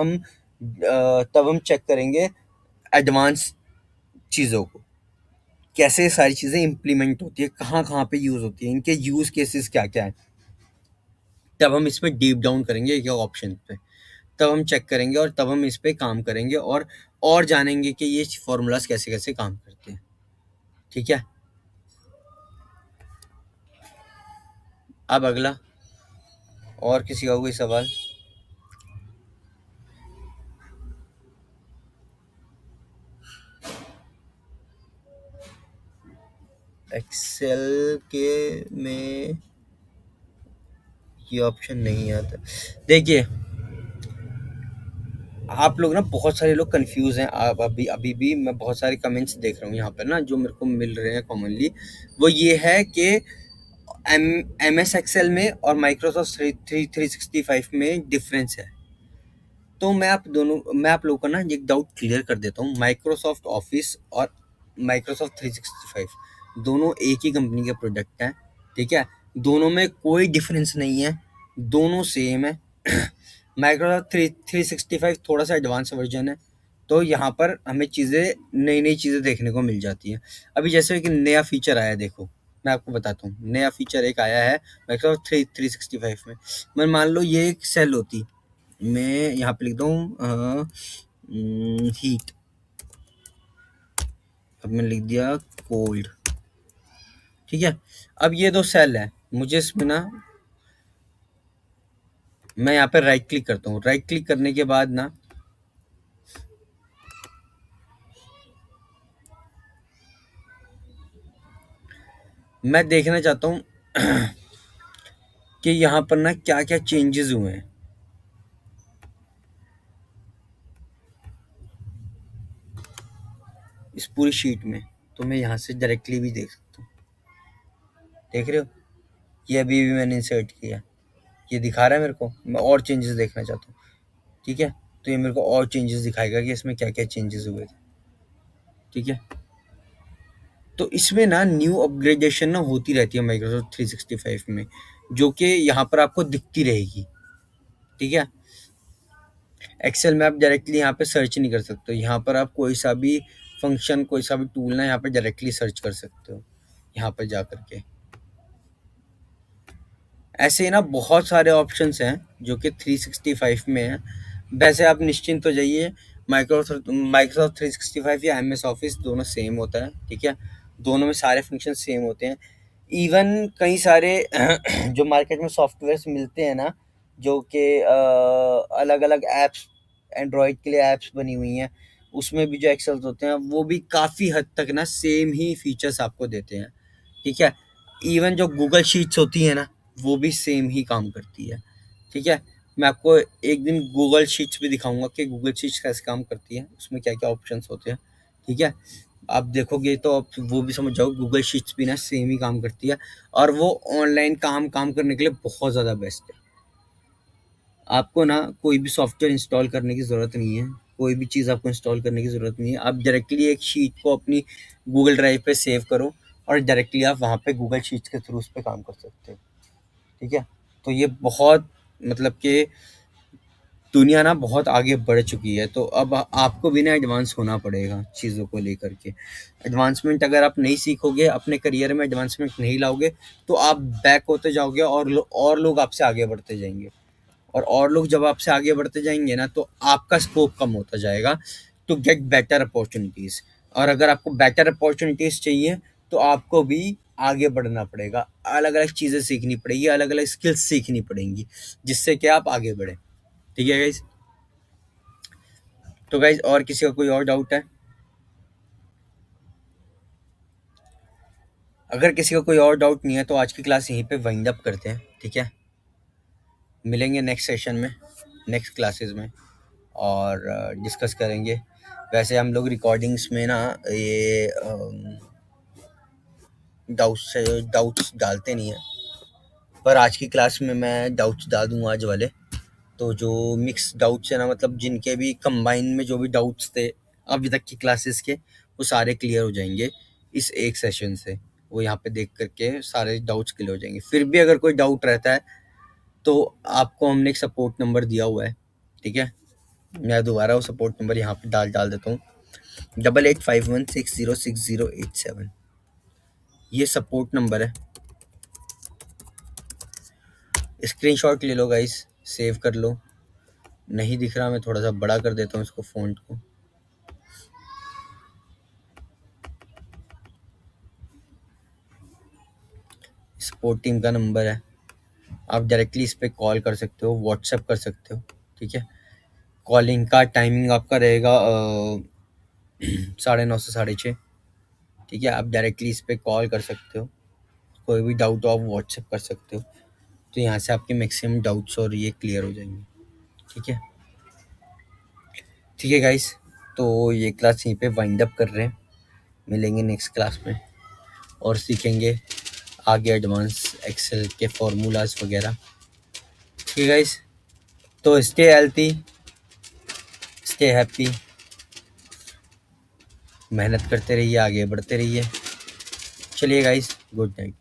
हम चेक करेंगे एडवांस चीज़ों को, कैसे ये सारी चीज़ें इम्प्लीमेंट होती है, कहाँ-कहाँ पे यूज़ होती है, इनके यूज़ केसेस क्या-क्या हैं। तब हम इसमें डीप डाउन करेंगे एक-एक ऑप्शन पे, तब हम चेक करेंगे और तब हम इस पे काम करेंगे और जानेंगे कि ये फ़ॉर्मूलाज़ कैसे-कैसे काम करते हैं। ठीक है? अब अगला, और किसी का कोई सवाल? एक्सेल के में ये ऑप्शन नहीं आता। देखिए, आप लोग ना बहुत सारे लोग कंफ्यूज हैं। आप अभी भी मैं बहुत सारे कमेंट्स देख रहा हूँ यहाँ पर ना, जो मेरे को मिल रहे हैं कॉमनली, वो ये है कि एम एम एस एक्सेल में और माइक्रोसॉफ्ट 365 में डिफरेंस है। तो मैं आप लोगों का ना एक डाउट क्लियर कर देता हूँ। माइक्रोसॉफ्ट ऑफिस और माइक्रोसॉफ्ट 365 दोनों एक ही कंपनी के प्रोडक्ट हैं। ठीक है? दोनों में कोई डिफरेंस नहीं है, दोनों सेम है। माइक्रोसॉफ्ट 365 थोड़ा सा एडवांस वर्जन है, तो यहाँ पर हमें नई चीज़ें देखने को मिल जाती हैं। अभी जैसे कि नया फीचर आया है, देखो मैं आपको बताता हूँ। नया फीचर एक आया है माइक्रोसॉफ्ट 365 में। मैं मान लो ये एक सेल होती, मैं यहाँ पे लिख दूँ हीट, अब मैंने लिख दिया कोल्ड। ठीक है? अब ये दो सेल है, मुझे इसमें ना मैं यहाँ पे राइट क्लिक करता हूँ। राइट क्लिक करने के बाद ना मैं देखना चाहता हूँ कि यहाँ पर ना क्या क्या चेंजेस हुए हैं। इस पूरी शीट में, तो मैं यहाँ से डायरेक्टली भी देख सकता हूँ। देख रहे हो? ये अभी भी मैंने इंसर्ट किया, ये दिखा रहा है मेरे को। मैं और चेंजेस देखना चाहता हूँ। ठीक है? तो ये मेरे को और चेंजेस दिखाएगा कि इसमें क्या क्या चेंजेस हुए थे। ठीक है? तो इसमें ना न्यू अपग्रेडेशन ना होती रहती है माइक्रोसॉफ्ट 365 में, जो कि यहाँ पर आपको दिखती रहेगी। ठीक है? एक्सेल में आप डायरेक्टली यहाँ पे सर्च नहीं कर सकते हो। यहाँ पर आप कोई सा भी फंक्शन, कोई सा भी टूल ना यहाँ पे डायरेक्टली सर्च कर सकते हो, यहाँ पर जा करके। ऐसे ही ना बहुत सारे ऑप्शंस हैं जो कि 365 में हैं। वैसे आप निश्चिंत हो जाइए, माइक्रोसॉफ्ट 365 या एमएस ऑफिस दोनों सेम होता है। ठीक है? दोनों में सारे फंक्शन सेम होते हैं। इवन कई सारे जो मार्केट में सॉफ्टवेयर्स मिलते हैं ना, जो कि अलग अलग ऐप्स, एंड्रॉयड के लिए ऐप्स बनी हुई हैं, उसमें भी जो एक्सेल्स होते हैं, वो भी काफ़ी हद तक ना सेम ही फीचर्स आपको देते हैं। ठीक है? इवन जो गूगल शीट्स होती है ना, वो भी सेम ही काम करती है। ठीक है? मैं आपको एक दिन गूगल शीट्स भी दिखाऊँगा कि गूगल शीट्स कैसे काम करती है, उसमें क्या-क्या ऑप्शंस होते हैं, ठीक है? आप देखोगे तो आप वो भी समझ जाओगे गूगल शीट्स भी ना सेम ही काम करती है और वो ऑनलाइन काम करने के लिए बहुत ज़्यादा बेस्ट है। आपको ना कोई भी सॉफ्टवेयर इंस्टॉल करने की ज़रूरत नहीं है, कोई भी चीज़ आपको इंस्टॉल करने की ज़रूरत नहीं है। आप डायरेक्टली एक शीट को अपनी गूगल ड्राइव पे सेव करो और डायरेक्टली आप वहाँ पे गूगल शीट्स के थ्रू उस पे काम कर सकते हो, ठीक है? तो ये बहुत मतलब कि दुनिया ना बहुत आगे बढ़ चुकी है, तो अब आपको भी ना एडवांस होना पड़ेगा चीज़ों को लेकर के। एडवांसमेंट अगर आप नहीं सीखोगे, अपने करियर में एडवांसमेंट नहीं लाओगे, तो आप बैक होते जाओगे और लोग आपसे आगे बढ़ते जाएँगे। और लोग जब आपसे आगे बढ़ते जाएँगे ना, तो आपका स्कोप कम होता जाएगा टू गेट बेटर अपॉर्च्युनिटीज़। और अगर आपको बेटर अपॉर्च्युनिटीज़ चाहिए, तो आपको भी आगे बढ़ना पड़ेगा। अलग-अलग चीज़ें सीखनी पड़ेगी, अलग-अलग स्किल्स सीखनी पड़ेंगी, जिससे कि आप आगे बढ़ें। ठीक है गाइज़? तो गाइज़ और किसी का कोई और डाउट है? अगर किसी का कोई और डाउट नहीं है, तो आज की क्लास यहीं पे वाइंड अप करते हैं, ठीक है? मिलेंगे नेक्स्ट सेशन में, नेक्स्ट क्लासेस में और डिस्कस करेंगे। वैसे हम लोग रिकॉर्डिंग्स में ना ये डाउट्स डालते नहीं हैं, पर आज की क्लास में मैं डाउट्स डाल दूँगा आज वाले। तो जो मिक्स डाउट्स है ना, मतलब जिनके भी कंबाइन में जो भी डाउट्स थे अभी तक की क्लासेस के, वो सारे क्लियर हो जाएंगे इस एक सेशन से। वो यहाँ पे देख करके सारे डाउट्स क्लियर हो जाएंगे। फिर भी अगर कोई डाउट रहता है तो आपको हमने एक सपोर्ट नंबर दिया हुआ है, ठीक है? मैं दोबारा वो सपोर्ट नंबर यहाँ पे डाल देता हूँ, 8851606087। ये सपोर्ट नंबर है, स्क्रीनशॉट ले लो गाइस, सेव कर लो। नहीं दिख रहा, मैं थोड़ा सा बड़ा कर देता हूँ इसको, फ़ॉन्ट को। सपोर्ट टीम का नंबर है, आप डायरेक्टली इस पे कॉल कर सकते हो, व्हाट्सएप कर सकते हो, ठीक है? कॉलिंग का टाइमिंग आपका रहेगा 9:30 से 6:30, ठीक है? आप डायरेक्टली इस पे कॉल कर सकते हो, कोई भी डाउट हो आप व्हाट्सएप कर सकते हो। तो यहाँ से आपके मैक्सिमम डाउट्स और ये क्लियर हो जाएंगे, ठीक है? ठीक है गाइस, तो ये क्लास यहीं पे वाइंड अप कर रहे हैं। मिलेंगे नेक्स्ट क्लास में और सीखेंगे आगे एडवांस एक्सेल के फॉर्मूलाज वगैरह। ठीक है गाइस, तो स्टे हेल्थी, स्टे हैप्पी, मेहनत करते रहिए, आगे बढ़ते रहिए। चलिए गाइस, गुड नाइट।